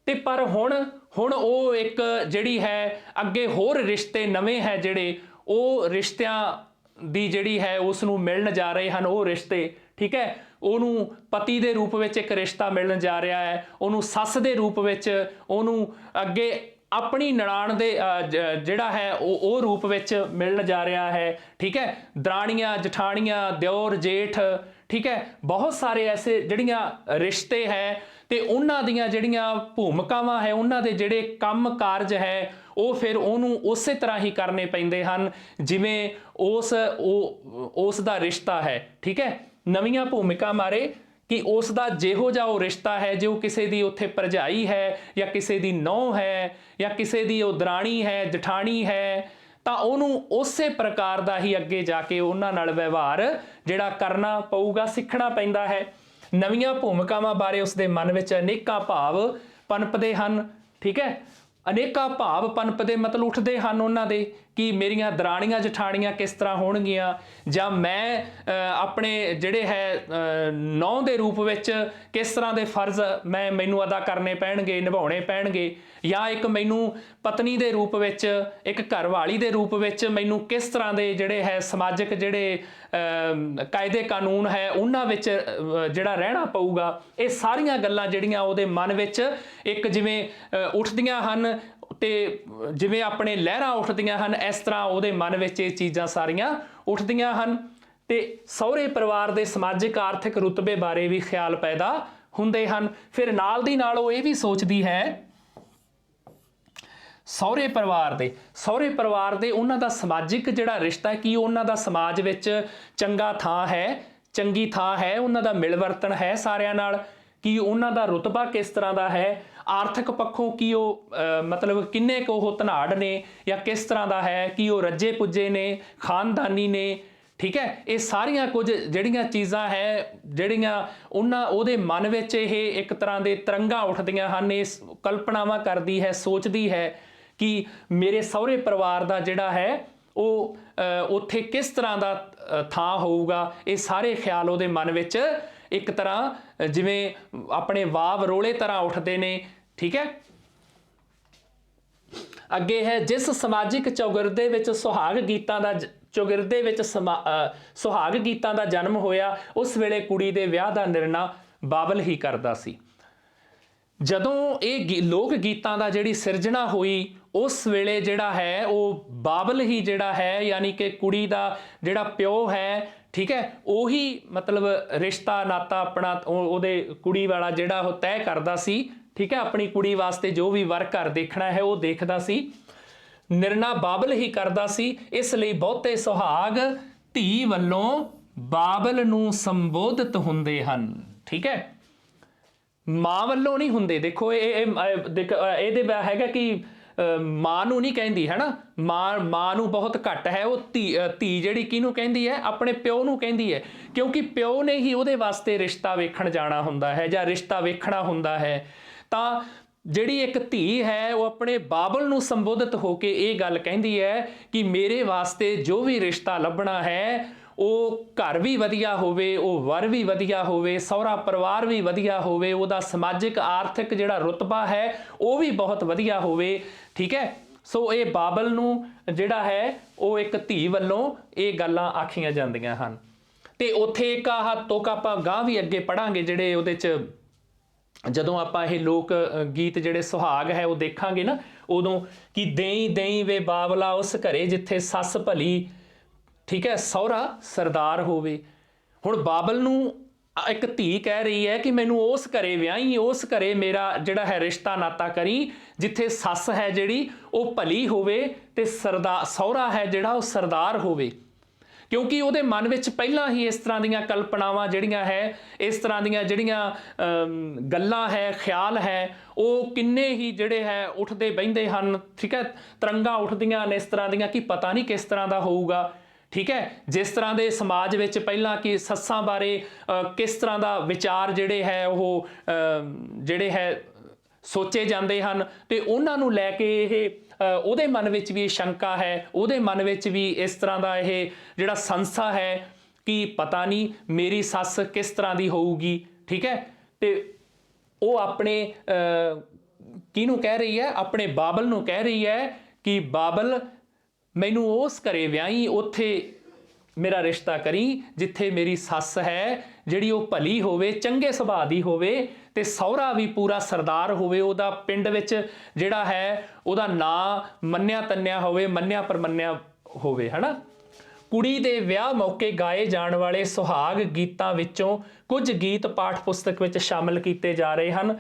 ਤੇ ਪਰ ਹੁਣ ਉਹ ਇੱਕ ਜਿਹੜੀ ਹੈ ਅੱਗੇ ਹੋਰ ਰਿਸ਼ਤੇ ਨਵੇਂ ਹੈ ਜਿਹੜੇ ਉਹ ਰਿਸ਼ਤਿਆਂ ਦੀ ਜਿਹੜੀ ਹੈ ਉਸ ਨੂੰ ਮਿਲਣ ਜਾ ਰਹੇ ਹਨ, ਉਹ ਰਿਸ਼ਤੇ, ਠੀਕ ਹੈ। ਉਹਨੂੰ ਪਤੀ ਦੇ ਰੂਪ ਵਿੱਚ ਇੱਕ ਰਿਸ਼ਤਾ ਮਿਲਣ ਜਾ ਰਿਹਾ ਹੈ, ਉਹਨੂੰ ਸੱਸ ਦੇ ਰੂਪ ਵਿੱਚ, ਉਹਨੂੰ ਅੱਗੇ ਆਪਣੀ ਨਨਾਣ ਦੇ ਜਿਹੜਾ ਹੈ ਉਹ ਰੂਪ ਵਿੱਚ ਮਿਲਣ ਜਾ ਰਿਹਾ ਹੈ, ਠੀਕ ਹੈ। ਦਰਾਣੀਆਂ ਜਠਾਣੀਆਂ, ਦਿਓਰ ਜੇਠ, ਠੀਕ ਹੈ, ਬਹੁਤ ਸਾਰੇ ਐਸੇ ਜਿਹੜੀਆਂ ਰਿਸ਼ਤੇ ਹੈ ਤੇ ਉਹਨਾਂ ਦੀਆਂ ਜਿਹੜੀਆਂ ਭੂਮਿਕਾਵਾਂ ਹੈ, ਉਹਨਾਂ ਦੇ ਜਿਹੜੇ ਕੰਮ ਕਾਰਜ ਹੈ ਉਹ ਫਿਰ ਉਹਨੂੰ ਉਸੇ ਤਰ੍ਹਾਂ ਹੀ ਕਰਨੇ ਪੈਂਦੇ ਹਨ ਜਿਵੇਂ ਉਸ ਦਾ ਰਿਸ਼ਤਾ ਹੈ, ਠੀਕ ਹੈ। ਨਵੀਆਂ ਭੂਮਿਕਾ ਮਾਰੇ ਕਿ ਉਸ ਦਾ ਜਿਹੋ ਜਿਹਾ ਉਹ ਰਿਸ਼ਤਾ ਹੈ, ਜੇ ਉਹ ਕਿਸੇ ਦੀ ਉੱਥੇ ਭਰਜਾਈ ਹੈ ਜਾਂ ਕਿਸੇ ਦੀ ਨੂੰਹ ਹੈ ਜਾਂ ਕਿਸੇ ਦੀ ਉਹ ਦਰਾਣੀ ਹੈ ਜਠਾਣੀ ਹੈ, ਤਾਂ ਉਹਨੂੰ ਉਸੇ ਪ੍ਰਕਾਰ ਦਾ ਹੀ ਅੱਗੇ ਜਾ ਕੇ ਉਹਨਾਂ ਨਾਲ ਵਿਵਹਾਰ ਜਿਹੜਾ ਕਰਨਾ ਪਊਗਾ, ਸਿੱਖਣਾ ਪੈਂਦਾ ਹੈ। ਨਵੀਆਂ ਭੂਮਿਕਾਵਾਂ ਬਾਰੇ ਉਸਦੇ ਮਨ ਵਿੱਚ ਅਨੇਕਾਂ ਭਾਵ ਪਨਪਦੇ ਹਨ, ਠੀਕ ਹੈ। ਅਨੇਕਾਂ ਭਾਵ ਪਨਪਦੇ ਮਤਲਬ ਉੱਠਦੇ ਹਨ ਉਹਨਾਂ ਦੇ ਕਿ ਮੇਰੀਆਂ ਦਰਾਣੀਆਂ ਜਠਾਣੀਆਂ ਕਿਸ ਤਰ੍ਹਾਂ ਹੋਣਗੀਆਂ, ਜਾਂ ਮੈਂ ਆਪਣੇ ਜਿਹੜੇ ਹੈ ਨੌਂ ਦੇ ਰੂਪ ਵਿੱਚ ਕਿਸ ਤਰ੍ਹਾਂ ਦੇ ਫਰਜ਼ ਮੈਨੂੰ ਅਦਾ ਕਰਨੇ ਪੈਣਗੇ, ਨਿਭਾਉਣੇ ਪੈਣਗੇ, ਜਾਂ ਇੱਕ ਮੈਨੂੰ ਪਤਨੀ ਦੇ ਰੂਪ ਵਿੱਚ, ਇੱਕ ਘਰਵਾਲੀ ਦੇ ਰੂਪ ਵਿੱਚ ਮੈਨੂੰ ਕਿਸ ਤਰ੍ਹਾਂ ਦੇ ਜਿਹੜੇ ਹੈ ਸਮਾਜਿਕ ਜਿਹੜੇ ਕਾਇਦੇ ਕਾਨੂੰਨ ਹੈ ਉਹਨਾਂ ਵਿੱਚ ਜਿਹੜਾ ਰਹਿਣਾ ਪਊਗਾ। ਇਹ ਸਾਰੀਆਂ ਗੱਲਾਂ ਜਿਹੜੀਆਂ ਉਹਦੇ ਮਨ ਵਿੱਚ ਇੱਕ ਜਿਵੇਂ ਉੱਠਦੀਆਂ ਹਨ ਤੇ ਜਿਵੇਂ ਆਪਣੇ ਲਹਿਰਾਂ ਉੱਠਦੀਆਂ ਹਨ, ਇਸ ਤਰ੍ਹਾਂ ਉਹਦੇ ਮਨ ਵਿੱਚ ਇਹ ਚੀਜ਼ਾਂ ਸਾਰੀਆਂ ਉੱਠਦੀਆਂ ਹਨ। ਤੇ ਸਹੁਰੇ ਪਰਿਵਾਰ ਦੇ ਸਮਾਜਿਕ ਆਰਥਿਕ ਰੁਤਬੇ ਬਾਰੇ ਵੀ ਖਿਆਲ ਪੈਦਾ ਹੁੰਦੇ ਹਨ। ਫਿਰ ਨਾਲ ਦੀ ਨਾਲ ਉਹ ਇਹ ਵੀ ਸੋਚਦੀ ਹੈ ਸਹੁਰੇ ਪਰਿਵਾਰ ਦੇ ਉਹਨਾਂ ਦਾ ਸਮਾਜਿਕ ਜਿਹੜਾ ਰਿਸ਼ਤਾ, ਕੀ ਉਹਨਾਂ ਦਾ ਸਮਾਜ ਵਿੱਚ ਚੰਗੀ ਥਾਂ ਹੈ, ਉਹਨਾਂ ਦਾ ਮਿਲ ਵਰਤਣ ਹੈ ਸਾਰਿਆਂ ਨਾਲ, ਕੀ ਉਹਨਾਂ ਦਾ ਰੁਤਬਾ ਕਿਸ ਤਰ੍ਹਾਂ ਦਾ ਹੈ, ਆਰਥਿਕ ਪੱਖੋਂ ਕੀ ਉਹ ਮਤਲਬ ਕਿੰਨੇ ਕੁ ਉਹ ਧਨਾੜ ਨੇ ਜਾਂ ਕਿਸ ਤਰ੍ਹਾਂ ਦਾ ਹੈ, ਕੀ ਉਹ ਰੱਜੇ ਪੁੱਜੇ ਨੇ, ਖਾਨਦਾਨੀ ਨੇ, ਠੀਕ ਹੈ। ਇਹ ਸਾਰੀਆਂ ਕੁਝ ਜਿਹੜੀਆਂ ਚੀਜ਼ਾਂ ਹੈ, ਜਿਹੜੀਆਂ ਉਹਦੇ ਮਨ ਵਿੱਚ ਇਹ ਇੱਕ ਤਰ੍ਹਾਂ ਦੇ ਤਰੰਗਾਂ ਉੱਠਦੀਆਂ ਹਨ, ਇਸ ਕਲਪਨਾਵਾਂ ਕਰਦੀ ਹੈ, ਸੋਚਦੀ ਹੈ ਕਿ ਮੇਰੇ ਸਹੁਰੇ ਪਰਿਵਾਰ ਦਾ ਜਿਹੜਾ ਹੈ ਉਹ ਉੱਥੇ ਕਿਸ ਤਰ੍ਹਾਂ ਦਾ ਥਾਂ ਹੋਊਗਾ। ਇਹ ਸਾਰੇ ਖਿਆਲ ਉਹਦੇ ਮਨ ਵਿੱਚ ਇੱਕ ਤਰ੍ਹਾਂ ਜਿਵੇਂ ਆਪਣੇ ਵਾਵ ਰੋਲੇ ਤਰ੍ਹਾਂ ਉੱਠਦੇ ਨੇ, ਠੀਕ ਹੈ। ਅੱਗੇ ਹੈ, ਜਿਸ ਸਮਾਜਿਕ ਚੌਗਿਰਦੇ ਵਿੱਚ ਸੁਹਾਗ ਗੀਤਾਂ ਦਾ ਜਨਮ ਹੋਇਆ, ਉਸ ਵੇਲੇ ਕੁੜੀ ਦੇ ਵਿਆਹ ਦਾ ਨਿਰਣਾ ਬਾਬਲ ਹੀ ਕਰਦਾ ਸੀ। ਜਦੋਂ ਇਹ ਲੋਕ ਗੀਤਾਂ ਦਾ ਜਿਹੜੀ ਸਿਰਜਣਾ ਹੋਈ, ਉਸ ਵੇਲੇ ਜਿਹੜਾ ਹੈ ਉਹ ਬਾਬਲ ਹੀ ਜਿਹੜਾ ਹੈ, ਯਾਨੀ ਕਿ ਕੁੜੀ ਦਾ ਜਿਹੜਾ ਪਿਓ ਹੈ, ਠੀਕ ਹੈ, ਉਹੀ ਮਤਲਬ ਰਿਸ਼ਤਾ ਨਾਤਾ ਆਪਣਾ ਉਹਦੇ ਕੁੜੀ ਵਾਲਾ ਜਿਹੜਾ ਉਹ ਤੈਅ ਕਰਦਾ ਸੀ, ਠੀਕ ਹੈ। ਆਪਣੀ ਕੁੜੀ ਵਾਸਤੇ ਜੋ ਵੀ ਵਰ ਘਰ ਦੇਖਣਾ ਹੈ ਉਹ ਦੇਖਦਾ ਸੀ, ਨਿਰਣਾ ਬਾਬਲ ਹੀ ਕਰਦਾ ਸੀ। ਇਸ ਲਈ ਬਹੁਤੇ ਸੁਹਾਗ ਧੀ ਵੱਲੋਂ ਬਾਬਲ ਨੂੰ ਸੰਬੋਧਿਤ ਹੁੰਦੇ ਹਨ, ਠੀਕ ਹੈ, ਮਾਂ ਵੱਲੋਂ ਨਹੀਂ ਹੁੰਦੇ। ਦੇਖੋ ਇਹਦੇ ਹੈਗਾ ਕਿ ਮਾਂ ਨੂੰ ਨਹੀਂ ਕਹਿੰਦੀ, ਹੈ ਨਾ, ਮਾਂ ਨੂੰ ਬਹੁਤ ਘੱਟ ਹੈ। ਉਹ ਧੀ ਜਿਹੜੀ ਕਿਹਨੂੰ ਕਹਿੰਦੀ ਹੈ, ਆਪਣੇ ਪਿਓ ਨੂੰ ਕਹਿੰਦੀ ਹੈ, ਕਿਉਂਕਿ ਪਿਓ ਨੇ ਹੀ ਉਹਦੇ ਵਾਸਤੇ ਰਿਸ਼ਤਾ ਵੇਖਣ ਜਾਣਾ ਹੁੰਦਾ ਹੈ ਜਾਂ ਰਿਸ਼ਤਾ ਵੇਖਣਾ ਹੁੰਦਾ ਹੈ। ਤਾਂ ਜਿਹੜੀ ਇੱਕ ਧੀ ਹੈ ਉਹ ਆਪਣੇ ਬਾਬਲ ਨੂੰ ਸੰਬੋਧਿਤ ਹੋ ਕੇ ਇਹ ਗੱਲ ਕਹਿੰਦੀ ਹੈ ਕਿ ਮੇਰੇ ਵਾਸਤੇ ਜੋ ਵੀ ਰਿਸ਼ਤਾ ਲੱਭਣਾ ਹੈ ਉਹ ਘਰ ਵੀ ਵਧੀਆ ਹੋਵੇ, ਉਹ ਵਰ ਵੀ ਵਧੀਆ ਹੋਵੇ, ਸਹੁਰਾ ਪਰਿਵਾਰ ਵੀ ਵਧੀਆ ਹੋਵੇ, ਉਹਦਾ ਸਮਾਜਿਕ ਆਰਥਿਕ ਜਿਹੜਾ ਰੁਤਬਾ ਹੈ ਉਹ ਵੀ ਬਹੁਤ ਵਧੀਆ ਹੋਵੇ, ਠੀਕ ਹੈ। ਸੋ ਇਹ ਬਾਬਲ ਨੂੰ ਜਿਹੜਾ ਹੈ ਉਹ ਇੱਕ ਧੀ ਵੱਲੋਂ ਇਹ ਗੱਲਾਂ ਆਖੀਆਂ ਜਾਂਦੀਆਂ ਹਨ। ਤੇ ਉੱਥੇ ਇੱਕ ਆਹ ਤੁਕ ਆਪਾਂ ਗਾਂ ਵੀ ਅੱਗੇ ਪੜਾਂਗੇ, ਜਿਹੜੇ ਉਹਦੇ 'ਚ ਜਦੋਂ ਆਪਾਂ ਇਹ ਲੋਕ ਗੀਤ ਜਿਹੜੇ ਸੁਹਾਗ ਹੈ ਉਹ ਦੇਖਾਂਗੇ ਨਾ, ਉਦੋਂ ਕਿ ਦੇਈ ਦੇਈ ਵੇ ਬਾਬਲਾ ਉਸ ਘਰੇ ਜਿੱਥੇ ਸੱਸ ਭਲੀ, ਠੀਕ ਹੈ, ਸਹੁਰਾ ਸਰਦਾਰ ਹੋਵੇ। ਹੁਣ ਬਾਬਲ ਨੂੰ ਇੱਕ ਧੀ ਕਹਿ ਰਹੀ ਹੈ ਕਿ ਮੈਨੂੰ ਉਸ ਘਰੇ ਵਿਆਹੀ, ਉਸ ਘਰੇ ਮੇਰਾ ਜਿਹੜਾ ਹੈ ਰਿਸ਼ਤਾ ਨਾਤਾ ਕਰੀ ਜਿੱਥੇ ਸੱਸ ਹੈ ਜਿਹੜੀ ਉਹ ਭਲੀ ਹੋਵੇ ਤੇ ਸਹੁਰਾ ਹੈ ਜਿਹੜਾ ਉਹ ਸਰਦਾਰ ਹੋਵੇ। ਕਿਉਂਕਿ ਉਹਦੇ ਮਨ ਵਿੱਚ ਪਹਿਲਾਂ ਹੀ ਇਸ ਤਰ੍ਹਾਂ ਦੀਆਂ ਕਲਪਨਾਵਾਂ ਜਿਹੜੀਆਂ ਹੈ, ਇਸ ਤਰ੍ਹਾਂ ਦੀਆਂ ਜਿਹੜੀਆਂ ਗੱਲਾਂ ਹੈ, ਖਿਆਲ ਹੈ, ਉਹ ਕਿੰਨੇ ਹੀ ਜਿਹੜੇ ਹੈ ਉੱਠਦੇ ਬਹਿੰਦੇ ਹਨ, ਠੀਕ ਹੈ, ਤਰੰਗਾਂ ਉੱਠਦੀਆਂ ਨੇ ਇਸ ਤਰ੍ਹਾਂ ਦੀਆਂ ਕਿ ਪਤਾ ਨਹੀਂ ਕਿਸ ਤਰ੍ਹਾਂ ਦਾ ਹੋਊਗਾ, ਠੀਕ ਹੈ। ਜਿਸ ਤਰ੍ਹਾਂ ਦੇ ਸਮਾਜ ਵਿੱਚ ਪਹਿਲਾਂ ਕਿ ਸੱਸਾਂ ਬਾਰੇ ਕਿਸ ਤਰ੍ਹਾਂ ਦਾ ਵਿਚਾਰ ਜਿਹੜੇ ਹੈ ਉਹ ਜਿਹੜੇ ਹੈ ਸੋਚੇ ਜਾਂਦੇ ਹਨ, ਤੇ ਉਹਨਾਂ ਨੂੰ ਲੈ ਕੇ ਇਹ ਉਹਦੇ ਮਨ ਵਿੱਚ ਵੀ ਸ਼ੰਕਾ ਹੈ, ਉਹਦੇ ਮਨ ਵਿੱਚ ਵੀ ਇਸ ਤਰ੍ਹਾਂ ਦਾ ਇਹ ਜਿਹੜਾ ਸੰਸਾ ਹੈ ਕਿ ਪਤਾ ਨਹੀਂ ਮੇਰੀ ਸੱਸ ਕਿਸ ਤਰ੍ਹਾਂ ਦੀ ਹੋਊਗੀ, ਠੀਕ ਹੈ। ਤੇ ਉਹ ਆਪਣੇ ਕਿਹਨੂੰ ਕਹਿ ਰਹੀ ਹੈ, ਆਪਣੇ ਬਾਬਲ ਨੂੰ ਕਹਿ ਰਹੀ ਹੈ ਕਿ ਬਾਬਲ ਮੈਨੂੰ ਉਸ ਘਰੇ ਵਿਆਹੀ, ਉੱਥੇ ਮੇਰਾ ਰਿਸ਼ਤਾ ਕਰੀ ਜਿੱਥੇ ਮੇਰੀ ਸੱਸ ਹੈ ਜਿਹੜੀ ਉਹ ਭਲੀ ਹੋਵੇ, ਚੰਗੇ ਸੁਭਾਅ ਦੀ ਹੋਵੇ, ਤੇ ਸਹੁਰਾ ਵੀ ਪੂਰਾ ਸਰਦਾਰ ਹੋਵੇ, ਉਹਦਾ ਪਿੰਡ ਵਿੱਚ ਜਿਹੜਾ ਹੈ ਉਹਦਾ ਨਾਂ ਮੰਨਿਆ ਤੰਨਿਆ ਹੋਵੇ, ਮੰਨਿਆ ਪਰਮੰਨਿਆ ਹੋਵੇ, ਹੈ ਨਾ। ਕੁੜੀ ਦੇ ਵਿਆਹ ਮੌਕੇ ਗਾਏ ਜਾਣ ਵਾਲੇ ਸੁਹਾਗ ਗੀਤਾਂ ਵਿੱਚੋਂ ਕੁਝ ਗੀਤ ਪਾਠ ਪੁਸਤਕ ਵਿੱਚ ਸ਼ਾਮਲ ਕੀਤੇ ਜਾ ਰਹੇ ਹਨ,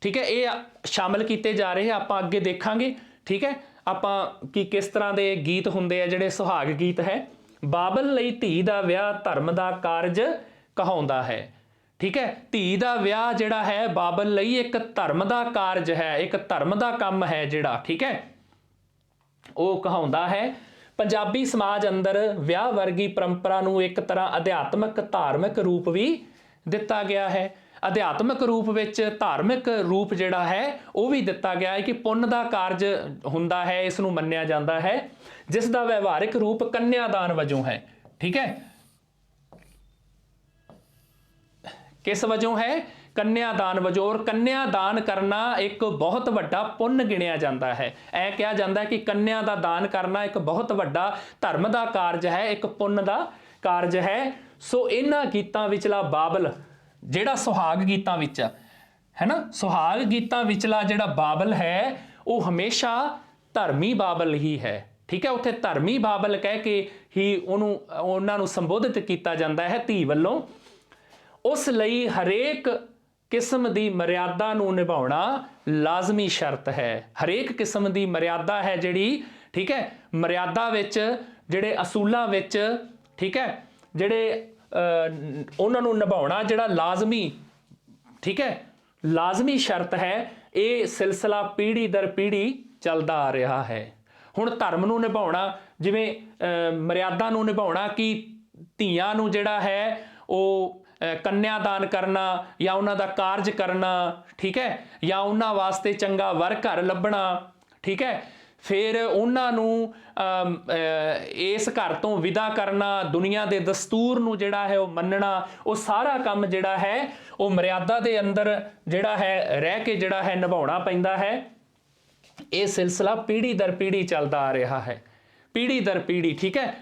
ਠੀਕ ਹੈ। ਇਹ ਸ਼ਾਮਲ ਕੀਤੇ ਜਾ ਰਹੇ ਆਪਾਂ ਅੱਗੇ ਦੇਖਾਂਗੇ, ਠੀਕ ਹੈ, ਆਪਾਂ ਕਿ ਕਿਸ ਤਰ੍ਹਾਂ ਦੇ ਗੀਤ ਹੁੰਦੇ ਆ ਜਿਹੜੇ ਸੁਹਾਗ ਗੀਤ ਹੈ। ਬਾਬਲ ਲਈ ਧੀ ਦਾ ਵਿਆਹ ਧਰਮ ਦਾ ਕਾਰਜ ਕਹਾਉਂਦਾ ਹੈ, ਠੀਕ ਹੈ। ਧੀ ਦਾ ਵਿਆਹ ਜਿਹੜਾ ਹੈ ਬਾਬਲ ਲਈ ਇੱਕ ਧਰਮ ਦਾ ਕਾਰਜ ਹੈ, ਇੱਕ ਧਰਮ ਦਾ ਕੰਮ ਹੈ ਜਿਹੜਾ, ਠੀਕ ਹੈ, ਉਹ ਕਹਾਉਂਦਾ ਹੈ। ਪੰਜਾਬੀ ਸਮਾਜ ਅੰਦਰ ਵਿਆਹ ਵਰਗੀ ਪਰੰਪਰਾ ਨੂੰ ਇੱਕ ਤਰ੍ਹਾਂ ਅਧਿਆਤਮਕ ਧਾਰਮਿਕ ਰੂਪ ਵੀ ਦਿੱਤਾ ਗਿਆ ਹੈ। ਅਧਿਆਤਮਿਕ ਰੂਪ ਵਿੱਚ ਧਾਰਮਿਕ ਰੂਪ ਜਿਹੜਾ ਹੈ ਉਹ ਵੀ ਦਿੱਤਾ ਗਿਆ ਹੈ ਕਿ ਪੁੰਨ ਦਾ ਕਾਰਜ ਹੁੰਦਾ ਹੈ, ਇਸ ਨੂੰ ਮੰਨਿਆ ਜਾਂਦਾ ਹੈ, ਜਿਸ ਦਾ ਵਿਵਹਾਰਿਕ ਰੂਪ ਕੰਨਿਆਦਾਨ ਵਜੋਂ ਹੈ, ਠੀਕ ਹੈ। ਕਿਸ ਵਜੋਂ ਹੈ? ਕੰਨਿਆਦਾਨ ਵਜੋਂ। ਔਰ ਕੰਨਿਆਦਾਨ ਕਰਨਾ ਇੱਕ ਬਹੁਤ ਵੱਡਾ ਪੁੰਨ ਗਿਣਿਆ ਜਾਂਦਾ ਹੈ। ਐ ਕਿਹਾ ਜਾਂਦਾ ਹੈ ਕਿ ਕੰਨਿਆ ਦਾ ਦਾਨ ਕਰਨਾ ਇੱਕ ਬਹੁਤ ਵੱਡਾ ਧਰਮ ਦਾ ਕਾਰਜ ਹੈ, ਇੱਕ ਪੁੰਨ ਦਾ ਕਾਰਜ ਹੈ। ਸੋ ਇਹਨਾਂ ਗੀਤਾਂ ਵਿਚਲਾ ਬਾਬਲ ਜਿਹੜਾ ਸੁਹਾਗ ਗੀਤਾਂ ਵਿੱਚ ਹੈ ਨਾ, ਸੁਹਾਗ ਗੀਤਾਂ ਵਿਚਲਾ ਜਿਹੜਾ ਬਾਬਲ ਹੈ ਉਹ ਹਮੇਸ਼ਾ ਧਰਮੀ ਬਾਬਲ ਹੀ ਹੈ, ਠੀਕ ਹੈ। ਉੱਥੇ ਧਰਮੀ ਬਾਬਲ ਕਹਿ ਕੇ ਹੀ ਉਹਨਾਂ ਨੂੰ ਸੰਬੋਧਿਤ ਕੀਤਾ ਜਾਂਦਾ ਹੈ ਧੀ ਵੱਲੋਂ। ਉਸ ਲਈ ਹਰੇਕ किस्म दी मर्यादा नूं निभाउणा लाजमी शर्त है। हरेक किस्म दी मर्यादा है जिहड़ी, ठीक है, मर्यादा विच जिहड़े असूलां विच, ठीक है, जिहड़े उन्हां नूं निभाउणा जिहड़ा लाजमी, ठीक है, लाजमी शर्त है। ये सिलसिला पीढ़ी दर पीढ़ी चलता आ रहा है। हुण धर्म नूं निभाउणा, जिवें मर्यादा नूं निभाउणा कि धीआं नूं जिहड़ा है वो कन्यादान करना या उन्हां दा कारज करना, ठीक है, या उन्हां वास्ते चंगा वर घर लभना, ठीक है, फिर उन्हां नूं इस घर तो विदा करना, दुनिया के दस्तूर नूं जिहड़ा है वो मनना, वो सारा काम जिहड़ा है वो मर्यादा के अंदर जिहड़ा है रह के जिहड़ा है निभाउणा पैंदा है। ये सिलसिला पीढ़ी दर पीढ़ी चलता आ रहा है, पीढ़ी दर पीढ़ी, ठीक है,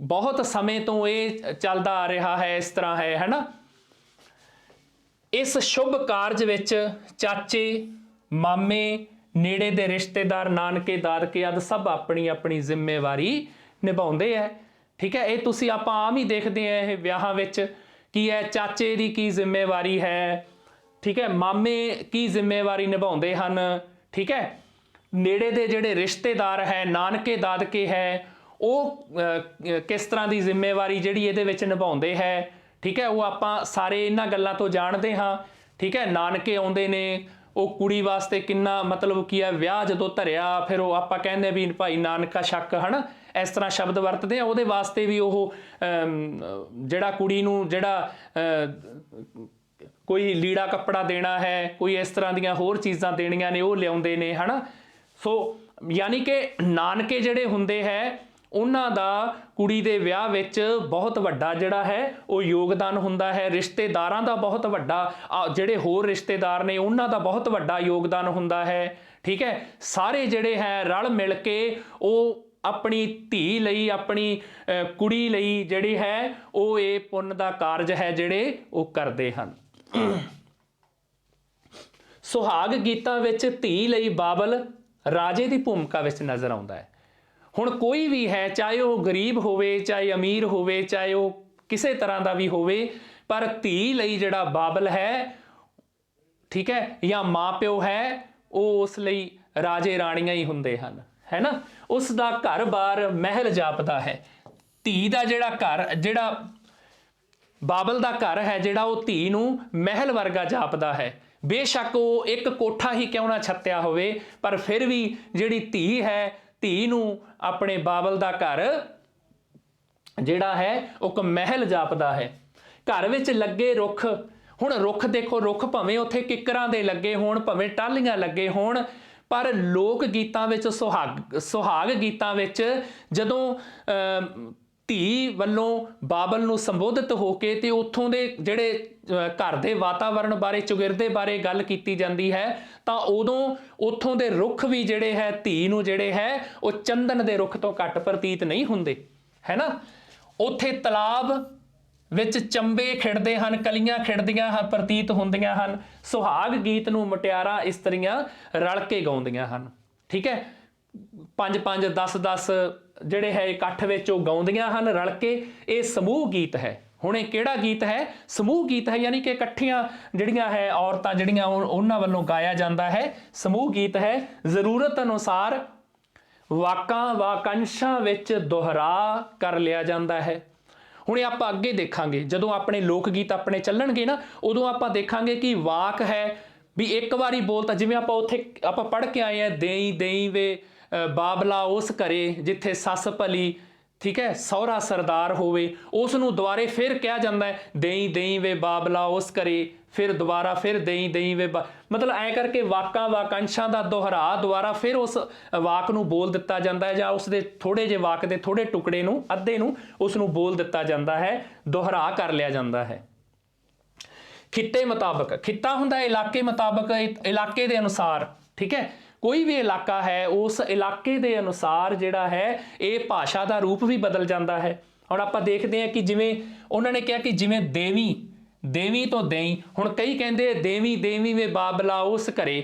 बहुत समय तो ये चलता आ रहा है, इस तरह है ना। इस शुभ कारज विच चाचे, मामे, नेड़े दे रिश्तेदार, नानके, दादके आदि सब अपनी अपनी जिम्मेवारी निभाउंदे है, ठीक है। ये तुसीं आपां आम ही देखते हैं ये विआहां विच कि है चाचे दी की जिम्मेवारी है, ठीक है, मामे की जिम्मेवारी निभाउंदे हन, ठीक है, नेड़े दे जिहड़े रिश्तेदार है, नानके, दादके है, वो किस तरह की जिम्मेवारी जिहड़ी इहदे विच निभाउंदे है, ठीक है, वो आपां सारे इन्हां गल्लां तो जाणदे हां, ठीक है। नानके आउंदे ने, वो कुड़ी वास्ते किन्ना मतलब की है विआह जदों धरिया, फिर वो आपां कहंदे भी भाई नानका शक, है ना, इस तरह शब्द वरतदे हैं, उहदे वास्ते भी वो जिहड़ा कुड़ी नूं जिहड़ा कोई लीड़ा कपड़ा देना है, कोई इस तरह दीयां होर चीज़ां देणियां ने, वो लिआउंदे ने, है ना। सो यानी कि नानके जिहड़े हुंदे है उन्हां दा कुड़ी दे विआह विच बहुत वड्डा जिहड़ा है वो योगदान हुंदा है। रिश्तेदारां दा बहुत वड्डा, जिहड़े होर रिश्तेदार ने उन्हां दा बहुत वड्डा योगदान हुंदा है, ठीक है। सारे जिहड़े है रल मिल के वो अपनी धी लई, अपनी कुड़ी लई जिहड़ी है वो ये पुन्न दा कारज है जिहड़े वो करदे हन। सुहाग गीतां विच धी लई बाबल राजे की भूमिका विच नज़र आउंदा है। हुण कोई भी है, चाहे वह गरीब होवे, चाहे अमीर होवे, चाहे वह किसी तरह का भी होवे, पर धी लई जिहड़ा बाबल है, ठीक है, या माँ प्यो है, वो उस लई राजे राणियां ही हुंदे हन, है ना। उसका घर बार महल जापदा है। धी दा जिहड़ा घर, जिहड़ा बाबल दा घर है जिहड़ा वो धी नूं महल वर्गा जापदा है। बेशक वो एक कोठा ही क्यों ना छत्या होवे, पर फिर भी जिहड़ी धी है, धी नूं अपने बाबल दा घर जिहड़ा है वो महल जापदा है। घर विच लगे रुख, हुण रुख देखो, रुख भावें उत्थे किकरां दे लगे होण, भावें टाहलियां लगे होण, पर लोक गीतां विच सुहाग गीतां विच जदों धी वल्लों बाबल नूं संबोधित होके ते उत्थों दे जिहड़े घर दे वातावरण बारे, चौगिरदे बारे गल कीती जांदी है, तां उदों उत्थों दे रुख भी जिहड़े है धी नूं जिहड़े है वो चंदन दे रुख तो घट प्रतीत नहीं हुंदे, है ना। उत्थे तलाब विच चंबे खिड़दे हन, कलियां खिड़दियां हन, प्रतीत हुंदियां हन। सुहाग गीत नूं मुटियारा इस्त्रियां रल के गाउंदियां हन, ठीक है। 5-5, 10-10 जिहड़े है इकट्ठ विच वो गाउंदियां हन रल के। ये समूह गीत है। हुण ये किहड़ा गीत है? समूह गीत है, यानी कि इकट्ठियां जिहड़ियां है औरतां जिहड़ियां उन्हां वल्लों गाया जांदा है, समूह गीत है। जरूरत अनुसार वाकां वाकंशां विच दोहरा कर लिया जांदा है। हुण आपां अगे देखांगे, जदों अपने लोक गीत अपने चलणगे ना, उदों आपां देखांगे कि वाक है भी एक बारी बोलता, जिवें आपां उत्थे आपां पढ़ के आए हैं, देई देई वे बाबला उस घरे जिथे सस भली, ठीक है, सौहरा सरदार होवे, उस नूं दुबारे फिर कहा जाता है देई देई वे बाबला उस घरे, फिर दोबारा फिर देई देई वे मतलब ऐ करके वाकां वाकंशां दा दोहरा दोबारा फिर उस वाक नूं बोल दिता जाता है, जां उस दे थोड़े जे वाक दे थोड़े टुकड़े नूं, अद्धे नूं उस नूं बोल दिता जाता है, दोहरा कर लिया जाता है। खित्ते मुताबक, खित्ता हुंदा इलाके मुताबक, इलाके दे अनुसार, ठीक है। कोई भी इलाका है उस इलाके के अनुसार जिहड़ा है ये भाषा का रूप भी बदल जाता है। हुण आपां देखते हैं कि जिवें उन्होंने कहा कि जिवें देवी देवी तो देई, हुण कई कहंदे देवी देवी वे बाबला उस घरे,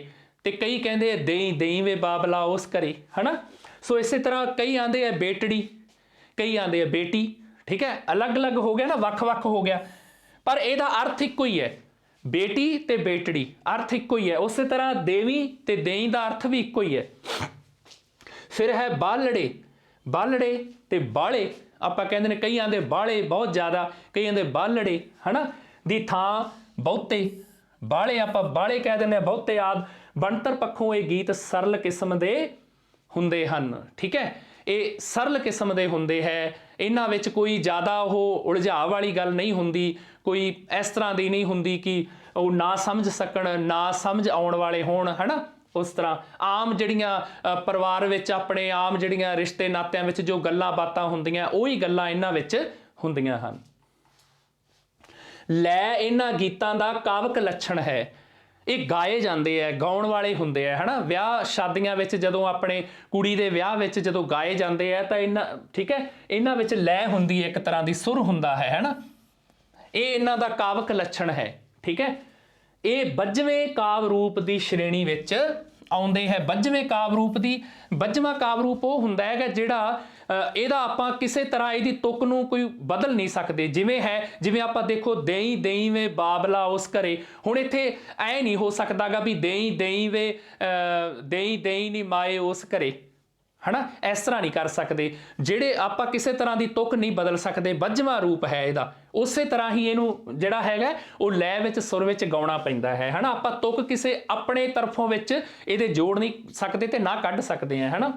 ते कई कहंदे देई देई वे बाबला उस घरे, है ना। सो इस तरह कई आंदे है बेटड़ी, कई आंदे है बेटी, ठीक है, अलग अलग हो गया ना, वख वख हो गया, पर इहदा अर्थ इक्को ही है। बेटी ते बेटड़ी अर्थ इक्को ही है। उस तरह देवी ते देई का अर्थ भी इक्को ही है। फिर है बालड़े, बालड़े ते बाले, आप कहते हैं कई आंदे बाले बहुत ज़्यादा, कई आंदे बालड़े है ना, दी थां बहुते, बाले आप बाले कह दें बहुते आदि। बनतर पक्षों ये गीत सरल किस्म के हुंदे हन, ठीक है, ये सरल किस्म के हुंदे है, इन्हां विच कोई ज़्यादा वो उलझा वाली गल नहीं हुंदी, कोई इस तरह की नहीं हुंदी कि वो ना समझ सकन, ना समझ आउण वाले होण, है ना। उस तरह आम जड़ियाँ परिवार विच अपने आम जड़ियाँ रिश्ते नात्यां विच जो गल्लां बातां हुंदियां उही गल्लां इन्हां विच हुंदियां हन। लै इन्हां गीतां दा कावक लक्षण है, ये गाए जाते हैं, गाउण वाले होंगे है ना। विआह शादियां विच जदों अपने कुड़ी दे विआह विच जदों गाए जाते हैं तो इन्हां, ठीक है, इन्हां विच लै हुंदी है, एक तरह की सुर हुंदा है ना। ये इन्हां दा कावक लक्षण है, ठीक है। ये 25वें काव रूप की श्रेणी विच आउंदे है। 25वें काव रूप की 25वां काव रूप वो हुंदा है जिहड़ा ਇਹਦਾ ਆਪਾਂ ਕਿਸੇ ਤਰ੍ਹਾਂ ਇਹਦੀ ਤੁਕ ਨੂੰ ਕੋਈ ਬਦਲ ਨਹੀਂ ਸਕਦੇ। ਜਿਵੇਂ ਹੈ, ਜਿਵੇਂ ਆਪਾਂ ਦੇਖੋ ਦੇਈ ਦੇਈ ਵੇ ਬਾਬਲਾ ਉਸ ਘਰੇ, ਹੁਣ ਇੱਥੇ ਐ ਨਹੀਂ ਹੋ ਸਕਦਾਗਾ ਵੀ ਦੇਈ ਦੇਈ ਵੇ ਦੇਈ ਦੇਈ ਨਹੀਂ ਮਾਏ ਉਸ ਘਰੇ, है ना, इस तरह नहीं कर सकते। ਜਿਹੜੇ ਆਪਾਂ ਕਿਸੇ ਤਰ੍ਹਾਂ ਦੀ ਤੁਕ ਨਹੀਂ ਬਦਲ ਸਕਦੇ, 25ਵਾਂ रूप है ਇਹਦਾ। ਉਸੇ ਤਰ੍ਹਾਂ ਹੀ ਇਹਨੂੰ ਜਿਹੜਾ ਹੈਗਾ ਉਹ ਲੈ ਵਿੱਚ ਸੁਰ ਵਿੱਚ ਗਾਉਣਾ ਪੈਂਦਾ ਹੈ ਨਾ। ਆਪਾਂ ਤੁਕ ਕਿਸੇ ਆਪਣੇ ਤਰਫੋਂ ਵਿੱਚ ਇਹਦੇ ਜੋੜ ਨਹੀਂ ਸਕਦੇ ਤੇ ਨਾ ਕੱਢ ਸਕਦੇ ਆ, ਹੈ ਨਾ।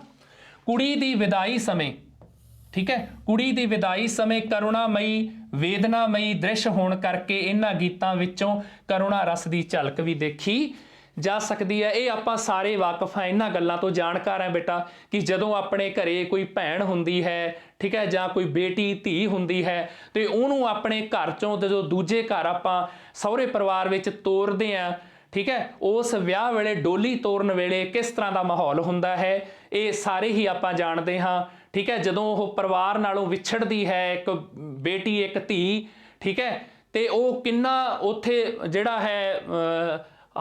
ਕੁੜੀ ਦੀ ਵਿਦਾਈ ਸਮੇਂ, ठीक है, कुड़ी दी विदाई समय करुणामई वेदनामई दृश्य होने करके इन्हां गीतां विच्चों करुणा रस की झलक भी देखी जा सकती है। ये आपां सारे वाकफ हैं, इन्हां गल्लां तो जानकार हैं बेटा कि जदों अपने घरे कोई भैन हुंदी है, ठीक है, जां कोई बेटी धी हुंदी है तो उहनूं अपने घर चों जो दूजे घर आपां सहुरे परिवार विच तोरदे आ, ठीक है, उस विआह वेले डोली तोरन वेले किस तरह का माहौल हुंदा है ये सारे ही आपां जाणदे हां, ठीक है। जदों वो परिवार नालों विछड़दी है एक बेटी एक धी, ठीक है, तो वो किन्ना उत्थे जिहड़ा है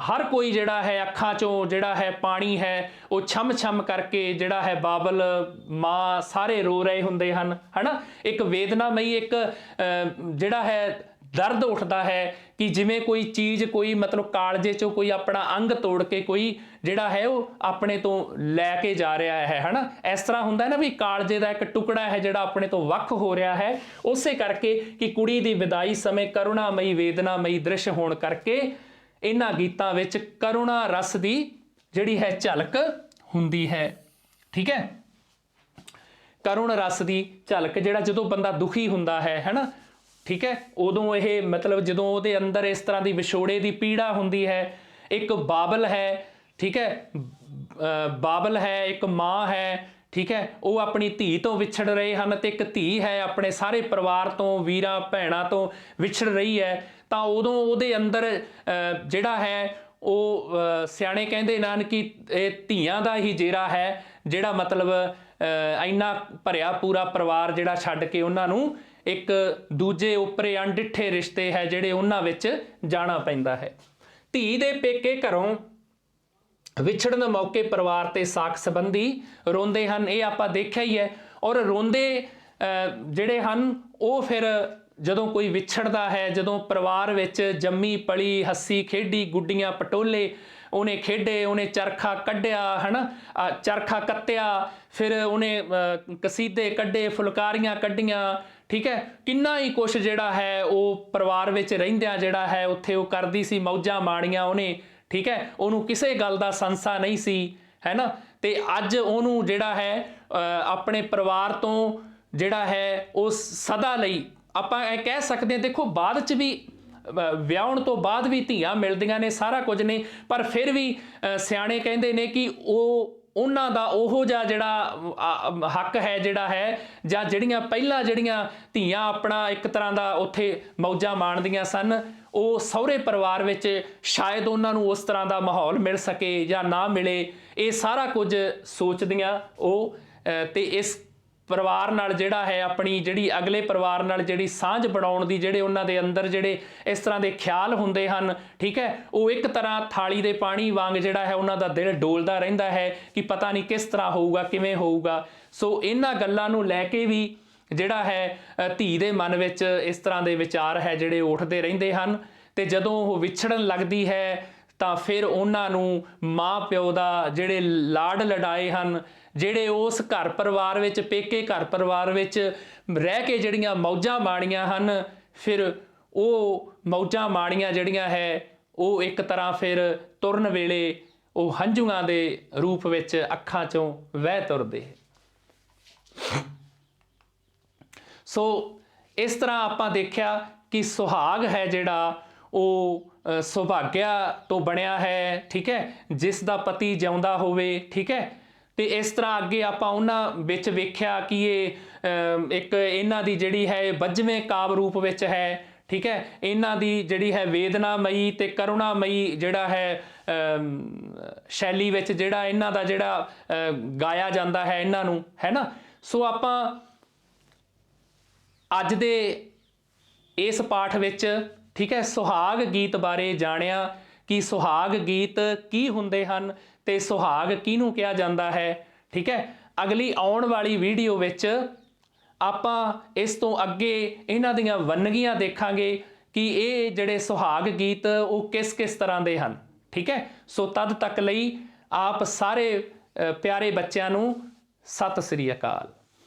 हर कोई जिहड़ा है अखां चों जिहड़ा है पानी है वो छम छम करके जिहड़ा है बाबल माँ सारे रो रहे हुंदे हन, है ना। एक वेदनामई एक जिहड़ा है दर्द उठता है कि जिमें कोई चीज़ कोई मतलब कालजे चो कोई अपना अंग तोड़ के कोई जिहड़ा है वो अपने तो लैके जा रहा है ना। इस तरह हुंदा है ना भी कालजे का एक टुकड़ा है जिहड़ा अपने तो वख हो रहा है, उसे करके कि कुड़ी दी विदाई समय करुणामई वेदनामई दृश्य होने करके इन्हां गीतां विच करुणा रस की जिहड़ी है झलक हुंदी है, ठीक है। करुण रस की झलक जिहड़ा जदों बंदा दुखी हुंदा है ना, ठीक है, उदों ये मतलब जदों उहदे अंदर इस तरह की विछोड़े की पीड़ा हुंदी है। एक बाबल है, ठीक है, बाबल है, एक माँ है, ठीक है, वो अपनी धी तो विछड़ रहे हैं तो एक धी है अपने सारे परिवार तो वीरां भैणां तो विछड़ रही है, तो उदों उहदे अंदर जिहड़ा है वो सियाणे कहंदे नान कि धीआं दा ही जेरा है जिहड़ा मतलब इन्ना भरिया पूरा परिवार जिहड़ा छड्ड के उन्हां नूं एक दूजे उपरे अणडिठे रिश्ते है जिहड़े उन्हां विच जाना पैंदा है। धी दे पेके घरों विछड़न मौके परिवार ते साक संबंधी रोंदे हन, ये आपां देखिया ही है। और रोंदे जिहड़े हन वो फिर जदों कोई विछड़दा है, जदों परिवार विच जम्मी पली हस्सी खेडी गुड्डियां पटोले उन्हें खेडे, उन्हें चरखा कढ़िया, है ना, चरखा कत्तिया, फिर उन्हें कसीदे कढ़े फुलकारियां कढ़ियां, ठीक है, किन्ना ही कुछ जिहड़ा है वो परिवार विच रहिंदियां जिहड़ा है उत्थे वो करदी सी मौजां माणियां उन्हें, ठीक है, उहनूं किसे गल दा संसा नहीं सी, है ना। ते अज उहनूं जिहड़ा है अपने परिवार तो जिहड़ा है वो सदा लई आपां कह सकते हैं। देखो बाद च भी ਵਿਆਹਣ ਤੋਂ ਬਾਅਦ ਵੀ ਧੀਆਂ ਮਿਲਦੀਆਂ ਨੇ ਸਾਰਾ ਕੁਝ ਨੇ, ਪਰ ਫਿਰ ਵੀ ਸਿਆਣੇ ਕਹਿੰਦੇ ਨੇ ਕਿ ਉਹਨਾਂ ਦਾ ਉਹੋ ਜਿਹਾ ਜਿਹੜਾ ਹੱਕ ਹੈ ਜਿਹੜਾ ਹੈ ਜਾਂ ਜਿਹੜੀਆਂ ਪਹਿਲਾਂ ਜਿਹੜੀਆਂ ਧੀਆਂ ਆਪਣਾ ਇੱਕ ਤਰ੍ਹਾਂ ਦਾ ਉੱਥੇ ਮੌਜਾਂ ਮਾਣਦੀਆਂ ਸਨ ਉਹ ਸਹੁਰੇ ਪਰਿਵਾਰ ਵਿੱਚ ਸ਼ਾਇਦ ਉਹਨਾਂ ਨੂੰ ਉਸ ਤਰ੍ਹਾਂ ਦਾ ਮਾਹੌਲ ਮਿਲ ਸਕੇ ਜਾਂ ਨਾ ਮਿਲੇ, ਇਹ ਸਾਰਾ ਕੁਝ ਸੋਚਦੀਆਂ ਉਹ ਤੇ ਇਸ परिवार नाल जिहड़ा है अपनी जिहड़ी अगले परिवार नाल जिहड़ी सांझ बनाउण दी जिहड़े उन्हां दे अंदर जिहड़े इस तरह के ख्याल हुंदे हन, ठीक है, वो एक तरह थाली दे पानी वांग जिहड़ा है उन्हां दा दिल डोलदा रहिंदा है कि पता नहीं किस तरह होऊगा किवें होऊगा। सो इन्हां गल्लां नूं लैके भी जिहड़ा है धी दे मन विच इस तरह के विचार है जिहड़े उठदे रहिंदे हन ਤੇ ਜਦੋਂ ਉਹ ਵਿਛੜਨ ਲੱਗਦੀ ਹੈ ਤਾਂ ਫਿਰ ਉਹਨਾਂ ਨੂੰ ਮਾਂ ਪਿਓ ਦਾ ਜਿਹੜੇ ਲਾਡ ਲਡਾਏ ਹਨ, ਜਿਹੜੇ ਉਸ ਘਰ ਪਰਿਵਾਰ ਵਿੱਚ, ਪੇਕੇ ਘਰ ਪਰਿਵਾਰ ਵਿੱਚ ਰਹਿ ਕੇ ਜਿਹੜੀਆਂ ਮੌਜਾਂ ਮਾਣੀਆਂ ਹਨ, ਫਿਰ ਉਹ ਮੌਜਾਂ ਮਾਣੀਆਂ ਜਿਹੜੀਆਂ ਹੈ ਉਹ ਇੱਕ ਤਰ੍ਹਾਂ ਫਿਰ ਤੁਰਨ ਵੇਲੇ ਉਹ ਹੰਝੂਆਂ ਦੇ ਰੂਪ ਵਿੱਚ ਅੱਖਾਂ ਚੋਂ ਵਹਿ ਤੁਰਦੇ। ਸੋ ਇਸ ਤਰ੍ਹਾਂ ਆਪਾਂ ਦੇਖਿਆ ਕਿ ਸੁਹਾਗ ਹੈ ਜਿਹੜਾ ਉਹ ਸੁਭਾਗਿਆ ਤੋਂ ਬਣਿਆ ਹੈ, ਠੀਕ ਹੈ, ਜਿਸ ਦਾ ਪਤੀ ਜਿਉਂਦਾ ਹੋਵੇ, ਠੀਕ ਹੈ। ਤੇ ਇਸ ਤਰ੍ਹਾਂ ਅੱਗੇ ਆਪਾਂ ਉਹਨਾਂ ਵਿੱਚ ਵੇਖਿਆ ਕਿ ਇਹ ਇੱਕ ਇਹਨਾਂ ਦੀ ਜਿਹੜੀ ਹੈ 22ਵੇਂ ਕਾਵਿ ਰੂਪ ਵਿੱਚ ਹੈ, ਠੀਕ ਹੈ। ਇਹਨਾਂ ਦੀ ਜਿਹੜੀ ਹੈ ਵੇਦਨਾਮਈ ਤੇ ਕਰੁਣਾਮਈ ਜਿਹੜਾ ਹੈ ਸ਼ੈਲੀ ਵਿੱਚ ਜਿਹੜਾ ਇਹਨਾਂ ਦਾ ਜਿਹੜਾ ਗਾਇਆ ਜਾਂਦਾ ਹੈ ਇਹਨਾਂ ਨੂੰ, ਹੈ ਨਾ। ਸੋ ਆਪਾਂ ਅੱਜ ਦੇ ਇਸ ਪਾਠ ਵਿੱਚ, ਠੀਕ ਹੈ, ਸੁਹਾਗ ਗੀਤ ਬਾਰੇ ਜਾਣਿਆ ਕਿ ਸੁਹਾਗ ਗੀਤ ਕੀ ਹੁੰਦੇ ਹਨ ਤੇ ਸੁਹਾਗ ਕਿਹਨੂੰ ਕਿਹਾ ਜਾਂਦਾ ਹੈ, ਠੀਕ ਹੈ। ਅਗਲੀ ਆਉਣ ਵਾਲੀ ਵੀਡੀਓ ਵਿੱਚ ਆਪਾਂ ਇਸ ਤੋਂ ਅੱਗੇ ਇਹਨਾਂ ਦੀਆਂ ਵੰਨਗੀਆਂ ਦੇਖਾਂਗੇ ਕਿ ਇਹ ਜਿਹੜੇ ਸੁਹਾਗ ਗੀਤ ਉਹ ਕਿਸ ਕਿਸ ਤਰ੍ਹਾਂ ਦੇ ਹਨ, ਠੀਕ ਹੈ। ਸੋ ਤਦ ਤੱਕ ਲਈ ਆਪ ਸਾਰੇ ਪਿਆਰੇ ਬੱਚਿਆਂ ਨੂੰ ਸਤਿ ਸ੍ਰੀ ਅਕਾਲ।